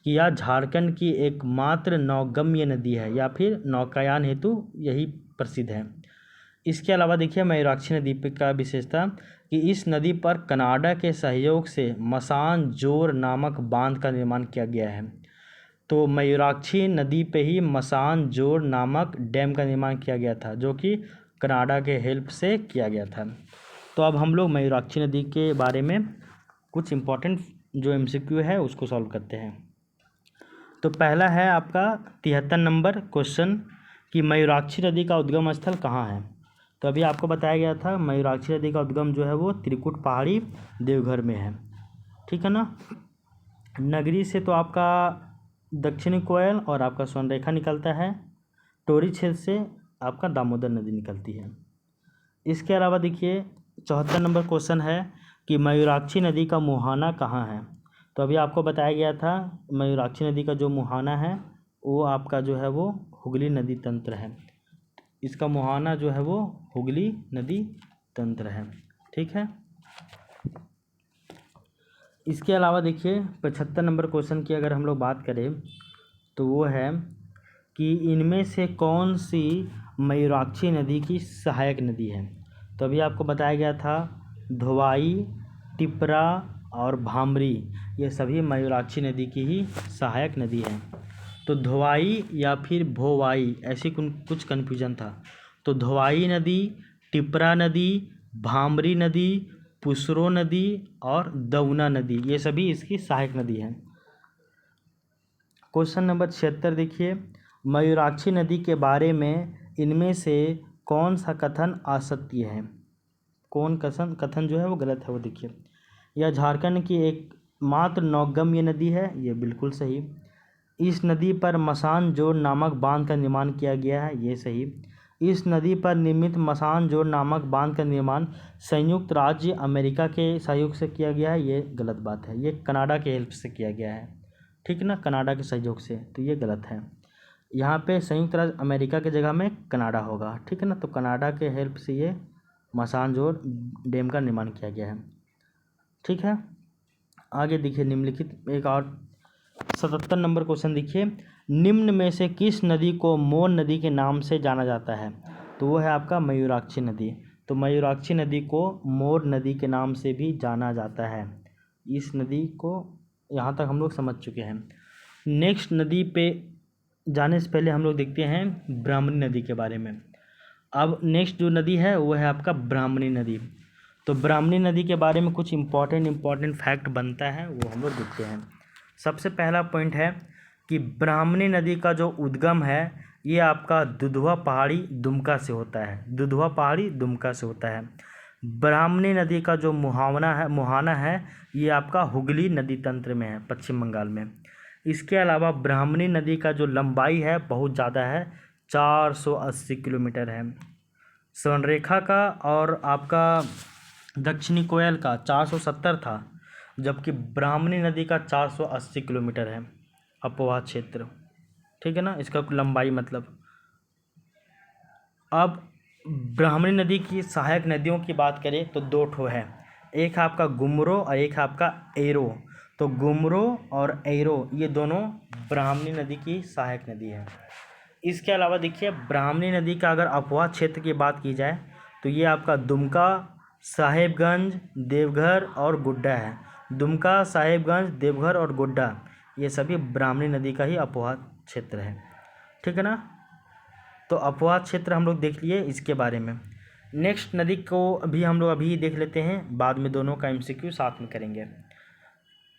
कि यह झारखंड की एकमात्र नौगम्य नदी है या फिर नौकायान हेतु यही प्रसिद्ध है। इसके अलावा देखिए मयूराक्षी नदी का विशेषता कि इस नदी पर कनाडा के सहयोग से मसान जोर नामक बांध का निर्माण किया गया है। तो मयूराक्षी नदी पे ही मसान जोर नामक डैम का निर्माण किया गया था, जो कि कनाडा के हेल्प से किया गया था। तो अब हम लोग मयूराक्षी नदी के बारे में कुछ इम्पोर्टेंट जो MCQ है उसको सॉल्व करते हैं। तो पहला है आपका 73 नंबर क्वेश्चन कि मयूराक्षी नदी का उद्गम स्थल कहाँ है। तो अभी आपको बताया गया था मयूराक्षी नदी का उद्गम जो है वो त्रिकुट पहाड़ी देवघर में है, ठीक है ना। नगरी से तो आपका दक्षिणी कोयल और आपका स्वर्णरेखा निकलता है। टोरी क्षेत्र से आपका दामोदर नदी निकलती है। इसके अलावा देखिए 74 नंबर क्वेश्चन है कि मयूराक्षी नदी का मुहाना कहाँ है। तो अभी आपको बताया गया था मयूराक्षी नदी का जो मुहाना है वो आपका जो है वो हुगली नदी तंत्र है। इसका मुहाना जो है वो हुगली नदी तंत्र है। ठीक है। इसके अलावा देखिए 75 नंबर क्वेश्चन की अगर हम लोग बात करें तो वो है कि इनमें से कौन सी मयूराक्षी नदी की सहायक नदी है। तो अभी आपको बताया गया था धोवाई, टिपरा और भामरी, ये सभी मयूराक्षी नदी की ही सहायक नदी है। तो धोवाई या फिर भोवाई ऐसी कुछ कन्फ्यूजन था। तो धोवाई नदी, टिपरा नदी, भामरी नदी, पुसरो नदी और दौना नदी, ये सभी इसकी सहायक नदी है। क्वेश्चन नंबर 76 देखिए, मयूराक्षी नदी के बारे में इनमें से कौन सा कथन असत्य है। कौन कथन जो है वो गलत है वो देखिए। यह झारखंड की एक मात्र नौगम्य नदी है, ये बिल्कुल सही। इस नदी पर मसान जोड़ नामक बांध का निर्माण किया गया है, ये सही। इस नदी पर निर्मित मसान जोड़ नामक बांध का निर्माण संयुक्त राज्य अमेरिका के सहयोग से किया गया है, ये गलत बात है। ये कनाडा के हेल्प से किया गया है, ठीक ना, कनाडा के सहयोग से, तो ये गलत है। यहाँ पे संयुक्त राज्य अमेरिका की जगह में कनाडा होगा, ठीक है ना। तो कनाडा के हेल्प से ये मसान जोड़ डैम का निर्माण किया गया है, ठीक है। आगे देखिए निम्नलिखित एक और 77 नंबर क्वेश्चन देखिए, निम्न में से किस नदी को मोर नदी के नाम से जाना जाता है। तो वो है आपका मयूराक्षी नदी। तो मयूराक्षी नदी को मोर नदी के नाम से भी जाना जाता है। इस नदी को यहाँ तक हम लोग समझ चुके हैं। नेक्स्ट नदी पे जाने से पहले हम लोग देखते हैं ब्राह्मणी नदी के बारे में। अब नेक्स्ट जो नदी है वो है आपका ब्राह्मणी नदी। तो ब्राह्मणी नदी के बारे में कुछ इम्पॉर्टेंट फैक्ट बनता है, वो हम लोग देखते हैं। सबसे पहला पॉइंट है कि ब्राह्मणी नदी का जो उद्गम है ये आपका दुधवा पहाड़ी दुमका से होता है। दुधवा पहाड़ी दुमका से होता है। ब्राह्मणी नदी का जो मुहाना है ये आपका हुगली नदी तंत्र में है, पश्चिम बंगाल में। इसके अलावा ब्राह्मणी नदी का जो लंबाई है बहुत ज़्यादा है, 480 किलोमीटर है। स्वर्णरेखा का और आपका दक्षिणी कोयल का 470 था, जबकि ब्राह्मणी नदी का 480 किलोमीटर है अपवाह क्षेत्र, ठीक है ना, इसका लंबाई मतलब। अब ब्राह्मणी नदी की सहायक नदियों की बात करें तो दो ठो है, एक है आपका गुमरो और एक है आपका एरो। तो गुमरो और एरो ये दोनों ब्राह्मणी नदी की सहायक नदी है। इसके अलावा देखिए ब्राह्मणी नदी का अगर अपवाह क्षेत्र की बात की जाए तो ये आपका दुमका, साहेबगंज, देवघर और गुड्डा है। दुमका, साहेबगंज, देवघर और गुड्डा ये सभी ब्राह्मणी नदी का ही अपवाह क्षेत्र है, ठीक है ना। तो अपवाह क्षेत्र हम लोग देख लिए इसके बारे में। नेक्स्ट नदी को भी हम लोग अभी देख लेते हैं, बाद में दोनों का MCQ साथ में करेंगे।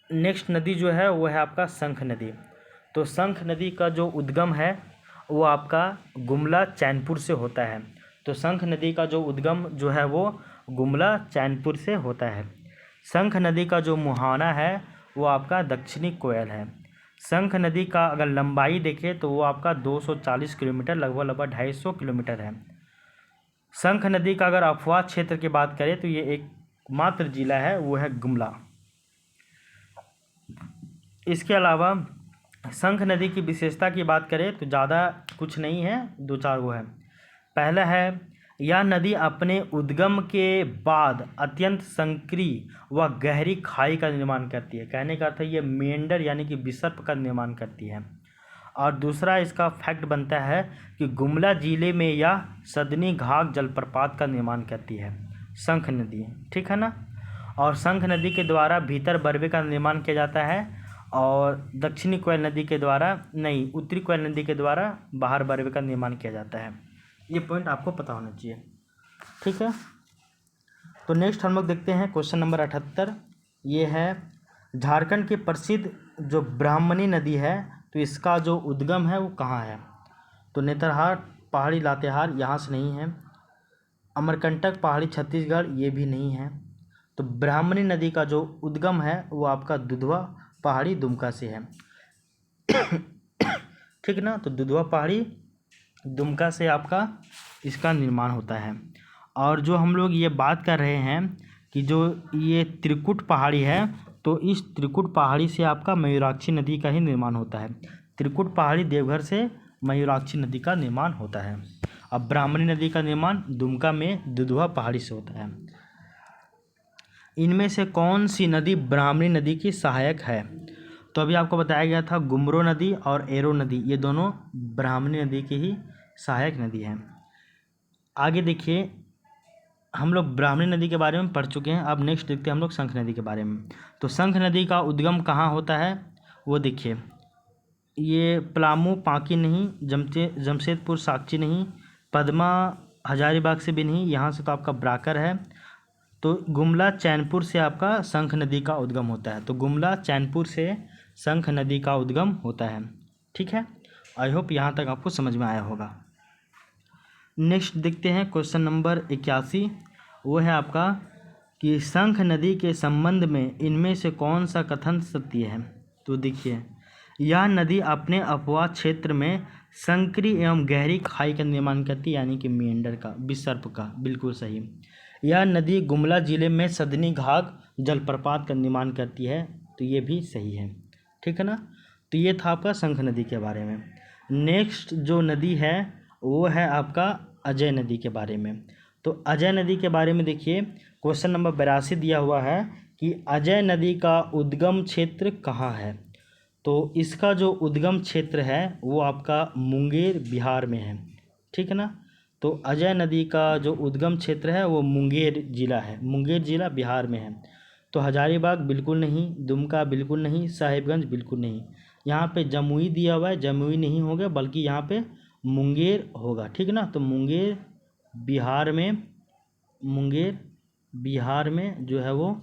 नेक्स्ट नदी जो है वो है आपका शंख नदी। तो शंख नदी का जो उद्गम है वो आपका गुमला चैनपुर से होता है। तो शंख नदी का जो उद्गम जो है वो गुमला चैनपुर से होता है। शंख नदी का जो मुहाना है वो आपका दक्षिणी कोयल है। शंख नदी का अगर लंबाई देखें तो वो आपका 240 किलोमीटर, लगभग 250 किलोमीटर है। शंख नदी का अगर अपवाह क्षेत्र की बात करें तो ये एक मात्र जिला है, वो है गुमला। इसके अलावा शंख नदी की विशेषता की बात करें तो ज़्यादा कुछ नहीं है, दो चार वो है। पहला है यह नदी अपने उद्गम के बाद अत्यंत संकरी व गहरी खाई का निर्माण करती है। कहने का अर्थ है ये मेंढर यानी कि विसर्प का निर्माण करती है। और दूसरा इसका फैक्ट बनता है कि गुमला जिले में यह सदनी घाघ जलप्रपात का निर्माण करती है शंख नदी, ठीक है ना। और शंख नदी के द्वारा भीतर बरवे का निर्माण किया जाता है और दक्षिणी कोयल नदी के द्वारा नहीं, उत्तरी कोयल नदी के द्वारा बाहर बरवे का निर्माण किया जाता है। ये पॉइंट आपको पता होना चाहिए, ठीक है। तो नेक्स्ट हम लोग देखते हैं क्वेश्चन नंबर 78। ये है झारखंड की प्रसिद्ध जो ब्राह्मणी नदी है तो इसका जो उद्गम है वो कहाँ है। तो नेतरहाट पहाड़ी लातेहार यहाँ से नहीं है। अमरकंटक पहाड़ी छत्तीसगढ़ ये भी नहीं है। तो ब्राह्मणी नदी का जो उद्गम है वो आपका दुधवा पहाड़ी दुमका से है, ठीक ना। तो दुधवा पहाड़ी दुमका से आपका इसका निर्माण होता है। और जो हम लोग ये बात कर रहे हैं कि जो ये त्रिकुट पहाड़ी है तो इस त्रिकुट पहाड़ी से आपका मयूराक्षी नदी का ही निर्माण होता है। त्रिकुट पहाड़ी देवघर से मयूराक्षी नदी का निर्माण होता है। अब ब्राह्मणी नदी का निर्माण दुमका में दुधवा पहाड़ी से होता है। इनमें से कौन सी नदी ब्राह्मणी नदी की सहायक है? तो अभी आपको बताया गया था गुमरो नदी और एरो नदी, ये दोनों ब्राह्मणी नदी की ही सहायक नदी हैं। आगे देखिए, हम लोग ब्राह्मणी नदी के बारे में पढ़ चुके हैं। अब नेक्स्ट देखते हैं हम लोग शंख नदी के बारे में। तो शंख नदी का उद्गम कहाँ होता है वो देखिए, ये पलामू पांकी नहीं, जमशेदपुर साकची नहीं, पद्मा हजारीबाग से भी नहीं, यहाँ से तो आपका ब्राकर है। तो गुमला चैनपुर से आपका शंख नदी का उद्गम होता है। तो गुमला चैनपुर से शंख नदी का उद्गम होता है। ठीक है, आई होप यहाँ तक आपको समझ में आया होगा। नेक्स्ट देखते हैं क्वेश्चन नंबर 81। वो है आपका कि शंख नदी के संबंध में इनमें से कौन सा कथन सत्य है? तो देखिए, यह नदी अपने अपवाद क्षेत्र में संकरी एवं गहरी खाई का निर्माण करती है, यानी कि मेंढर का, विसर्प का। बिल्कुल सही। यह नदी गुमला जिले में सदनी घाघ जलप्रपात का निर्माण करती है, तो ये भी सही है। ठीक है ना। तो ये था आपका शंख नदी के बारे में। नेक्स्ट जो नदी है वो है आपका अजय नदी के बारे में। तो अजय नदी के बारे में देखिए, क्वेश्चन नंबर 82 दिया हुआ है कि अजय नदी का उद्गम क्षेत्र कहाँ है? तो इसका जो उद्गम क्षेत्र है वो आपका मुंगेर बिहार में है। ठीक है ना। तो अजय नदी का जो उद्गम क्षेत्र है वो मुंगेर जिला है, मुंगेर जिला बिहार में है। तो हजारीबाग बिल्कुल नहीं, दुमका बिल्कुल नहीं, साहिबगंज बिल्कुल नहीं। यहाँ पे जमुई दिया हुआ है, जमुई नहीं होगा बल्कि यहाँ पे मुंगेर होगा। ठीक है ना। तो मुंगेर बिहार में जो है वो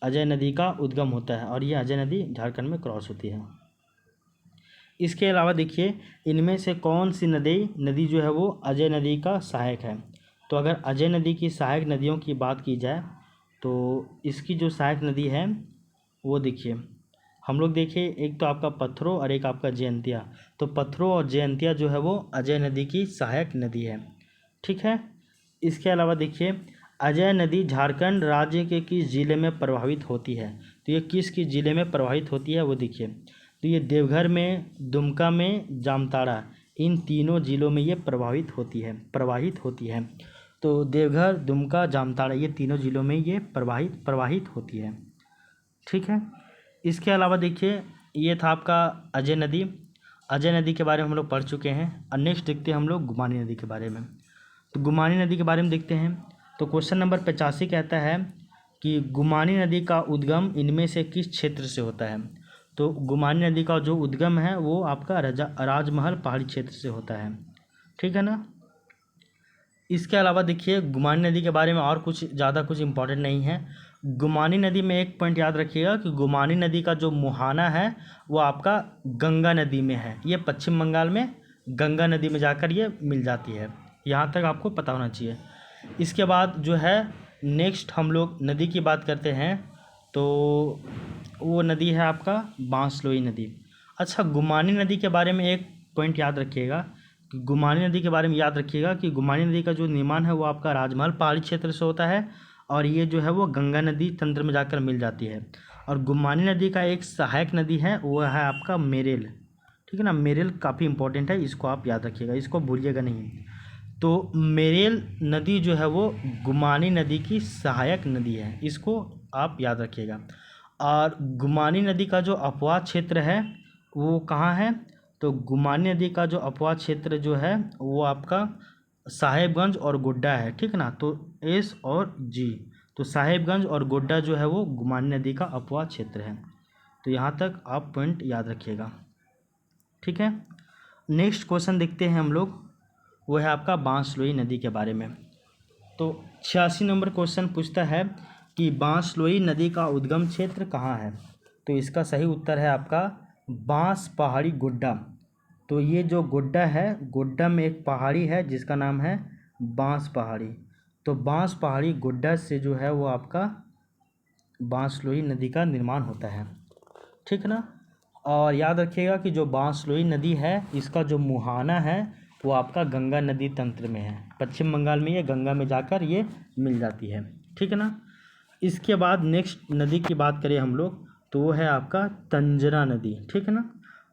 अजय नदी का उद्गम होता है, और ये अजय नदी झारखंड में क्रॉस होती है। इसके अलावा देखिए, इनमें से कौन सी नदी जो है वो अजय नदी का सहायक है? तो अगर अजय नदी की सहायक नदियों की बात की जाए तो इसकी जो सहायक नदी है वो देखिए, हम लोग देखिए, एक तो आपका पत्थरों और एक आपका जयंतिया। तो पत्थरों और जयंतिया जो है वो अजय नदी की सहायक नदी है। ठीक है। इसके अलावा देखिए, अजय नदी झारखंड राज्य के किस जिले में प्रवाहित होती है? तो ये किस जिले में प्रवाहित होती है वो देखिए, तो ये देवघर में, दुमका में, जामताड़ा, इन तीनों जिलों में ये प्रवाहित होती है। तो देवघर, दुमका, जामताड़ा, ये तीनों जिलों में ये प्रवाहित होती है। ठीक है। इसके अलावा देखिए, ये था आपका अजय नदी के बारे में हम लोग पढ़ चुके हैं। और नेक्स्ट देखते हैं हम लोग गुमानी नदी के बारे में। तो गुमानी नदी के बारे में देखते हैं। तो क्वेश्चन नंबर 85 कहता है कि गुमानी नदी का उद्गम इनमें से किस क्षेत्र से होता है? तो गुमानी नदी का जो उद्गम है वो आपका राजमहल पहाड़ी क्षेत्र से होता है। ठीक है ना। इसके अलावा देखिए, गुमानी नदी के बारे में और कुछ ज़्यादा कुछ इम्पोर्टेंट नहीं है। गुमानी नदी में एक पॉइंट याद रखिएगा कि गुमानी नदी का जो मुहाना है वो आपका गंगा नदी में है। ये पश्चिम बंगाल में गंगा नदी में जाकर ये मिल जाती है। यहाँ तक आपको पता होना चाहिए। इसके बाद जो है नेक्स्ट हम लोग नदी की बात करते हैं, तो वो नदी है आपका बांसलोई नदी। अच्छा, गुमानी नदी के बारे में एक पॉइंट याद रखिएगा कि गुमानी नदी के बारे में याद रखिएगा कि गुमानी नदी का जो निर्माण है वो आपका राजमहल पहाड़ी क्षेत्र से होता है, और ये जो है वो गंगा नदी तंत्र में जाकर मिल जाती है। और गुमानी नदी का एक सहायक नदी है वो है आपका मेरेल। ठीक है ना। मेरेल काफ़ी इंपॉर्टेंट है, इसको आप याद रखिएगा, इसको भूलिएगा नहीं। तो मेरेल नदी जो है वो गुमानी नदी की सहायक नदी है, इसको आप याद रखिएगा। और गुमानी नदी का जो अपवाद क्षेत्र है वो कहाँ है? तो गुमानी नदी का जो अपवाद क्षेत्र जो है वो आपका साहेबगंज और गोड्डा है। ठीक है ना। तो एस और जी, तो साहेबगंज और गोड्डा जो है वो गुमानी नदी का अपवाद क्षेत्र है। तो यहाँ तक आप पॉइंट याद रखिएगा। ठीक है। नेक्स्ट क्वेश्चन देखते हैं हम लोग, वो है आपका बांसलोई नदी के बारे में। तो 86 नंबर क्वेश्चन पूछता है कि बांसलोई नदी का उद्गम क्षेत्र कहाँ है? तो इसका सही उत्तर है आपका बांस पहाड़ी गोड्डा। तो ये जो गोड्डा है, गोड्डा में एक पहाड़ी है जिसका नाम है बांस पहाड़ी। तो बांस पहाड़ी गोड्डा से जो है वो आपका बांसलोई नदी का निर्माण होता है। ठीक है ना। और याद रखिएगा कि जो बांसलोई नदी है इसका जो मुहाना है वो आपका गंगा नदी तंत्र में है। पश्चिम बंगाल में ये गंगा में जाकर ये मिल जाती है। ठीक है ना। इसके बाद नेक्स्ट नदी की बात करें हम लोग, तो वो है आपका तंजना नदी। ठीक है ना।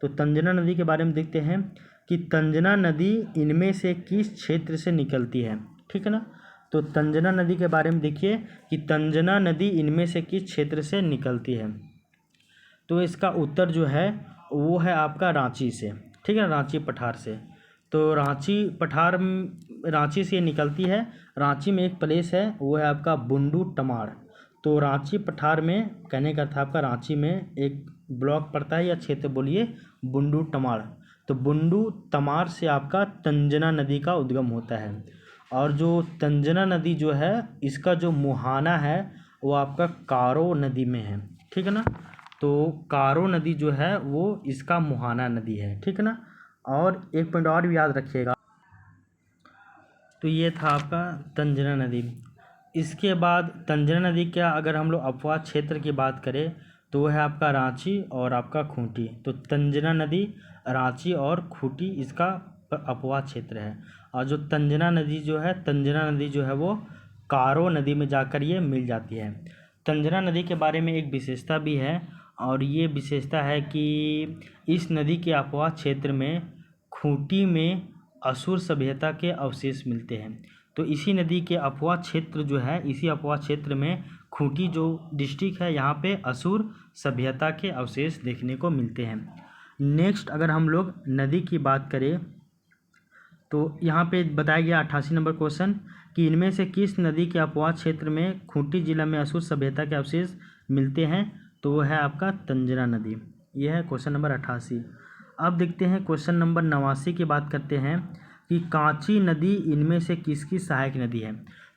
तो तंजना नदी के बारे में देखते हैं। कि तंजना नदी इनमें से किस क्षेत्र से निकलती है, ठीक है ना। तो तंजना नदी के बारे में देखिए कि तंजना नदी इनमें से किस क्षेत्र से निकलती है। तो इसका उत्तर जो है वो है आपका रांची से, ठीक है, रांची पठार से। तो रांची से निकलती है। रांची में एक प्लेस है वो है आपका बुंडू टमाड़। तो रांची पठार में, कहने का था आपका, रांची में एक ब्लॉक पड़ता है या क्षेत्र बोलिए बुंडू टमाड़। तो बुंडू तमाड़ से आपका तंजना नदी का उद्गम होता है। और जो तंजना नदी जो है इसका जो मुहाना है वो आपका कारो नदी में है, ठीक है ना। तो कारो नदी जो है वो इसका मुहाना नदी है, ठीक है ना। और एक पॉइंट और भी याद रखिएगा। तो ये था आपका तंजना नदी। इसके बाद तंजना नदी का अगर हम लोग अपवाद क्षेत्र की बात करें तो वो है आपका रांची और आपका खूंटी। तो तंजना नदी रांची और खूंटी इसका अपवाद क्षेत्र है। और जो तंजना नदी जो है वो कारो नदी में जाकर ये मिल जाती है। तंजना नदी के बारे में एक विशेषता भी है, और ये विशेषता है कि इस नदी के अपवाद क्षेत्र में खूंटी में असुर सभ्यता के अवशेष मिलते हैं। तो इसी नदी के अपवाद क्षेत्र जो है, इसी अपवाद क्षेत्र में खूंटी जो डिस्ट्रिक्ट है यहाँ पे असुर सभ्यता के अवशेष देखने को मिलते हैं। नेक्स्ट अगर हम लोग नदी की बात करें तो यहाँ पे बताया गया 88 नंबर क्वेश्चन कि इनमें से किस नदी के अपवाद क्षेत्र में खूंटी जिला में असुर सभ्यता के अवशेष मिलते हैं। तो वो है आपका तंजना नदी। यह है क्वेश्चन नंबर 88। अब देखते हैं क्वेश्चन नंबर 89 की बात करते हैं कि कांची नदी इनमें से किसकी सहायक नदी है।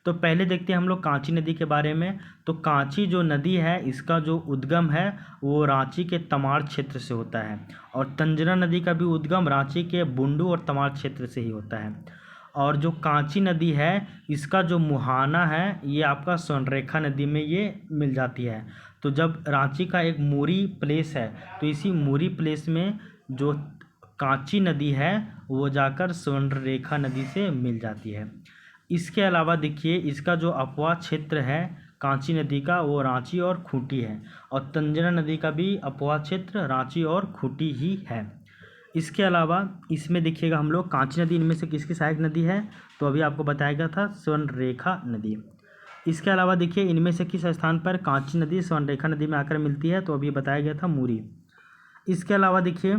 तो पहले देखते हैं हम लोग कांची नदी के बारे में। तो कांची जो नदी है इसका जो उद्गम है वो रांची के तमाड़ क्षेत्र से होता है, और तंजना नदी का भी उद्गम रांची के बुंडू और तमाड़ क्षेत्र से ही होता है। और जो कांची नदी है इसका जो मुहाना है ये आपका स्वर्णरेखा नदी में ये मिल जाती है। तो जब रांची का एक मूरी प्लेस है तो इसी मूरी प्लेस में जो कांची नदी है वो जाकर स्वर्णरेखा नदी से मिल जाती है। इसके अलावा देखिए इसका जो अपवाद क्षेत्र है कांची नदी का वो रांची और खूंटी है, और तंजना नदी का भी अपवाद क्षेत्र रांची और खूंटी ही है। इसके अलावा इसमें देखिएगा हम लोग कांची नदी इनमें से किसकी सहायक नदी है, तो अभी आपको बताया गया था स्वर्णरेखा नदी। इसके अलावा देखिए इनमें से किस स्थान पर कांची नदी स्वर्णरेखा नदी में आकर मिलती है, तो अभी बताया गया था मूरी। इसके अलावा देखिए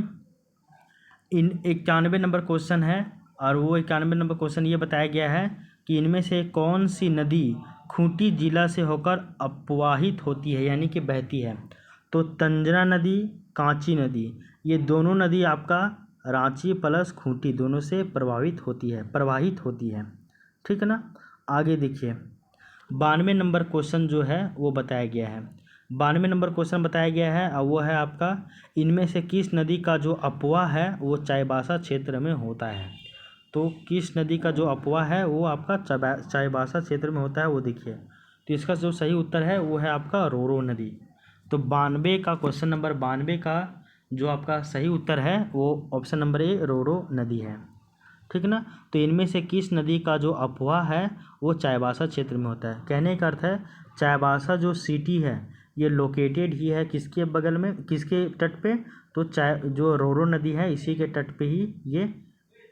91 नंबर क्वेश्चन है, और वो 91 नंबर क्वेश्चन ये बताया गया है कि इनमें से कौन सी नदी खूंटी जिला से होकर अपवाहित होती है यानी कि बहती है। तो तंजना नदी, कांची नदी, ये दोनों नदी आपका रांची प्लस खूंटी दोनों से प्रवाहित होती है, ठीक है ना। आगे देखिए 92 नंबर क्वेश्चन जो है वो बताया गया है। 92 नंबर क्वेश्चन बताया गया है और वो है आपका इनमें से किस नदी का जो अपवाह है वो चाईबासा क्षेत्र में होता है। तो किस नदी का जो अपवाह है वो आपका चाईबासा क्षेत्र में होता है, वो देखिए। तो इसका जो सही उत्तर है वो है आपका रोरो नदी। तो 92 का क्वेश्चन नंबर 92 का जो आपका सही उत्तर है वो ऑप्शन नंबर ए रोरो नदी है, ठीक है ना। तो इनमें से किस नदी का जो अपवाह है वो चाईबासा क्षेत्र में होता है। कहने का अर्थ है चाईबासा जो सिटी है ये लोकेटेड ही है किसके बगल में, किसके तट पे, तो जो रोरो नदी है इसी के तट पे ही ये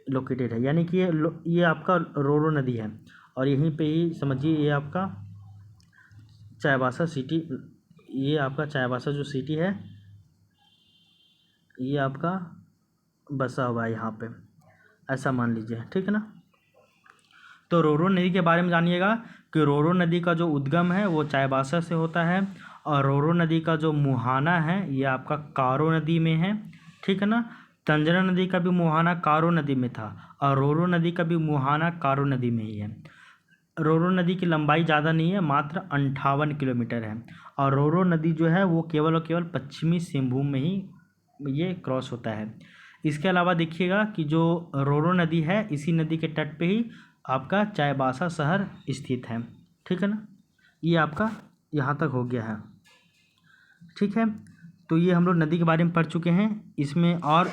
लोकेटेड है, यानी कि ये आपका रोरो नदी है और यहीं पे ही समझिए ये आपका चाईबासा सिटी, ये आपका चाईबासा जो सिटी है ये आपका बसा हुआ है यहाँ पे, ऐसा मान लीजिए, ठीक है ना। तो रोरो नदी के बारे में जानिएगा कि रोरो नदी का जो उद्गम है वो चाईबासा से होता है, और रोरो नदी का जो मुहाना है ये आपका कारो नदी में है, ठीक है ना। तंजना नदी का भी मुहाना कारो नदी में था और रोरो नदी का भी मुहाना कारो नदी में ही है। रोरो नदी की लंबाई ज़्यादा नहीं है, मात्र 58 किलोमीटर है, और रोरो नदी जो है वो केवल और केवल पश्चिमी सिंहभूम में ही ये क्रॉस होता है। इसके अलावा देखिएगा कि जो रोरो नदी है इसी नदी के तट पे ही आपका चाईबासा शहर स्थित है, ठीक है ना। ये आपका यहाँ तक हो गया है, ठीक है। तो ये हम लोग नदी के बारे में पढ़ चुके हैं। इसमें और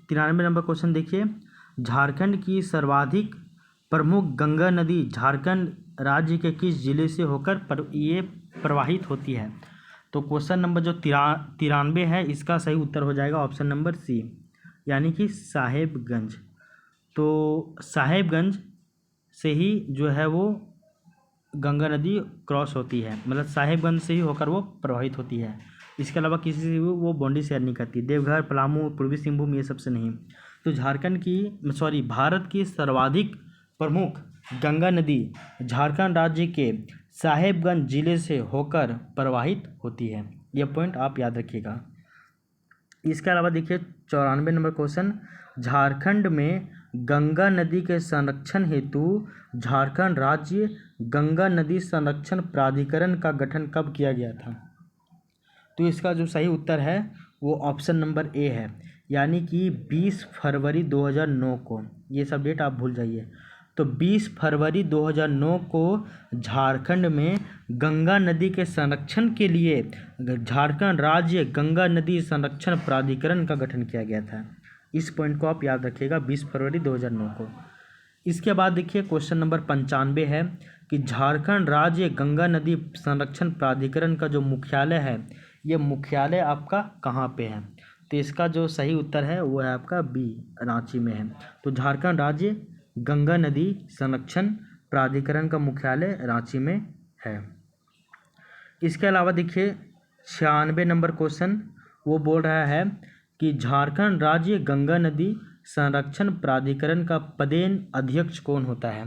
93 नंबर क्वेश्चन देखिए, झारखंड की सर्वाधिक प्रमुख गंगा नदी झारखंड राज्य के किस जिले से होकर ये प्रवाहित होती है। तो क्वेश्चन नंबर जो 93 है इसका सही उत्तर हो जाएगा ऑप्शन नंबर सी, यानी कि साहेबगंज। तो साहेबगंज से ही जो है वो गंगा नदी क्रॉस होती है, मतलब साहेबगंज से ही होकर वो प्रवाहित होती है। इसके अलावा किसी से भी वो बाउंड्री शेयर नहीं करती। देवघर, पलामू, पूर्वी सिंहभूम ये सबसे नहीं। तो भारत की सर्वाधिक प्रमुख गंगा नदी झारखंड राज्य के साहेबगंज जिले से होकर प्रवाहित होती है। यह पॉइंट आप याद रखिएगा। इसके अलावा देखिए 94 नंबर क्वेश्चन, झारखंड में गंगा नदी के संरक्षण हेतु झारखंड राज्य गंगा नदी संरक्षण प्राधिकरण का गठन कब किया गया था? तो इसका जो सही उत्तर है वो ऑप्शन नंबर ए है, यानी कि 20 फरवरी 2009 को। ये सब डेट आप भूल जाइए। तो 20 फरवरी 2009 को झारखंड में गंगा नदी के संरक्षण के लिए झारखंड राज्य गंगा नदी संरक्षण प्राधिकरण का गठन किया गया था। इस पॉइंट को आप याद रखिएगा, 20 फरवरी 2009 को। इसके बाद देखिए क्वेश्चन नंबर 95 है कि झारखंड राज्य गंगा नदी संरक्षण प्राधिकरण का जो मुख्यालय है, ये मुख्यालय आपका कहाँ पे है? तो इसका जो सही उत्तर है वो है आपका बी, रांची में है। तो झारखंड राज्य गंगा नदी संरक्षण प्राधिकरण का मुख्यालय रांची में है। इसके अलावा देखिए 96 नंबर क्वेश्चन वो बोल रहा है कि झारखंड राज्य गंगा नदी संरक्षण प्राधिकरण का पदेन अध्यक्ष कौन होता है?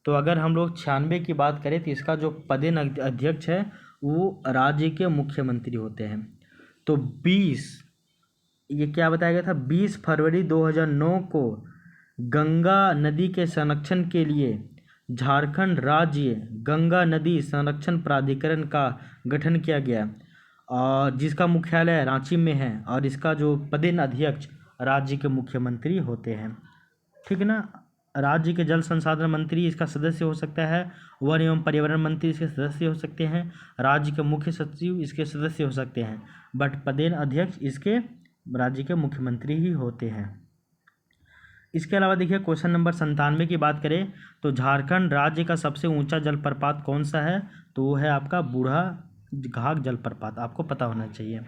तो अगर हम लोग 96 की बात करें तो इसका जो पदेन अध्यक्ष है वो राज्य के मुख्यमंत्री होते हैं। तो 20 फरवरी 2009 को गंगा नदी के संरक्षण के लिए झारखंड राज्य गंगा नदी संरक्षण प्राधिकरण का गठन किया गया, और जिसका मुख्यालय रांची में है, और इसका जो पदेन अध्यक्ष राज्य के मुख्यमंत्री होते हैं। ठीक है ना। राज्य के जल संसाधन मंत्री इसका सदस्य हो सकता है, वन एवं पर्यावरण मंत्री इसके सदस्य हो सकते हैं, राज्य के मुख्य सचिव इसके सदस्य हो सकते हैं, बट पदेन अध्यक्ष इसके राज्य के मुख्यमंत्री ही होते हैं। इसके अलावा देखिए क्वेश्चन नंबर 97 की बात करें तो झारखंड राज्य का सबसे ऊंचा जलप्रपात कौन सा है? तो वो है आपका बूढ़ा घाघ जलप्रपात, आपको पता होना चाहिए।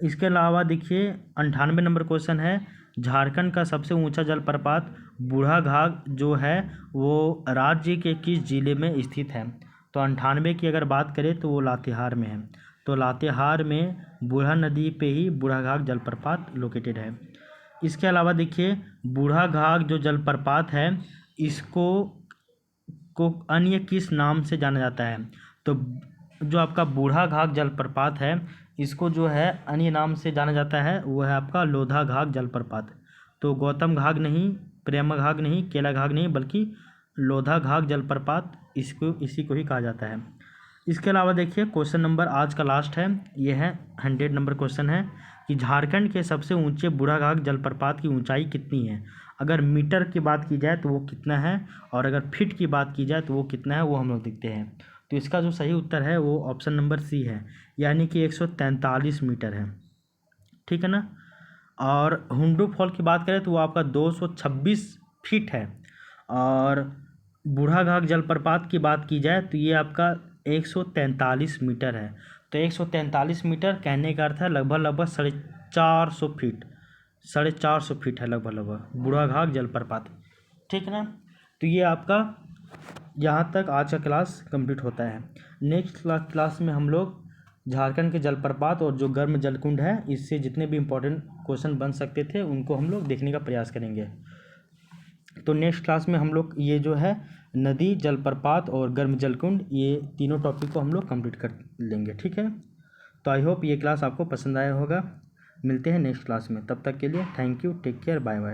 इसके अलावा देखिए 98 नंबर क्वेश्चन है, झारखंड का सबसे ऊंचा जलप्रपात बूढ़ा घाघ जो है वो राज्य के किस जिले में स्थित है? तो 98 की अगर बात करें तो वो लातेहार में है। तो लातेहार में बूढ़ा नदी पे ही बूढ़ा घाघ जलप्रपात लोकेटेड है। इसके अलावा देखिए बूढ़ा घाघ जो जलप्रपात है इसको अन्य किस नाम से जाना जाता है? तो जो आपका बूढ़ा घाघ जलप्रपात है इसको जो है अन्य नाम से जाना जाता है, वो है आपका लोधा घाघ जलप्रपात। तो गौतम घाघ नहीं, प्रेम घाघ नहीं, केला घाघ नहीं, बल्कि लोधा घाघ जलप्रपात इसी को ही कहा जाता है। इसके अलावा देखिए क्वेश्चन नंबर आज का लास्ट है, ये है 100 नंबर क्वेश्चन है कि झारखंड के सबसे ऊंचे बूढ़ा घाघ जलप्रपात की ऊंचाई कितनी है? अगर मीटर की बात की जाए तो वो कितना है, और अगर फीट की बात की जाए तो वो कितना है, वो हम लोग देखते हैं। तो इसका जो सही उत्तर है वो ऑप्शन नंबर सी है, यानी कि 143 मीटर है। ठीक है ना। और हुंडू फॉल की बात करें तो वो आपका 226 फीट है, और बूढ़ा घाघ जलप्रपात की बात की जाए तो ये आपका 143 मीटर है। तो 143 मीटर कहने का अर्थ है लगभग 450 फीट, 450 फीट है लगभग बूढ़ा घाघ जलप्रपात। ठीक है ना। तो ये आपका यहाँ तक आज का क्लास कंप्लीट होता है। नेक्स्ट क्लास में हम लोग झारखंड के जलप्रपात और जो गर्म जलकुंड है इससे जितने भी इम्पोर्टेंट क्वेश्चन बन सकते थे उनको हम लोग देखने का प्रयास करेंगे। तो नेक्स्ट क्लास में हम लोग ये जो है नदी, जलप्रपात और गर्म जलकुंड, ये तीनों टॉपिक को हम लोग कंप्लीट कर लेंगे। ठीक है। तो आई होप ये क्लास आपको पसंद आया होगा। मिलते हैं नेक्स्ट क्लास में, तब तक के लिए thank you, take care, bye bye.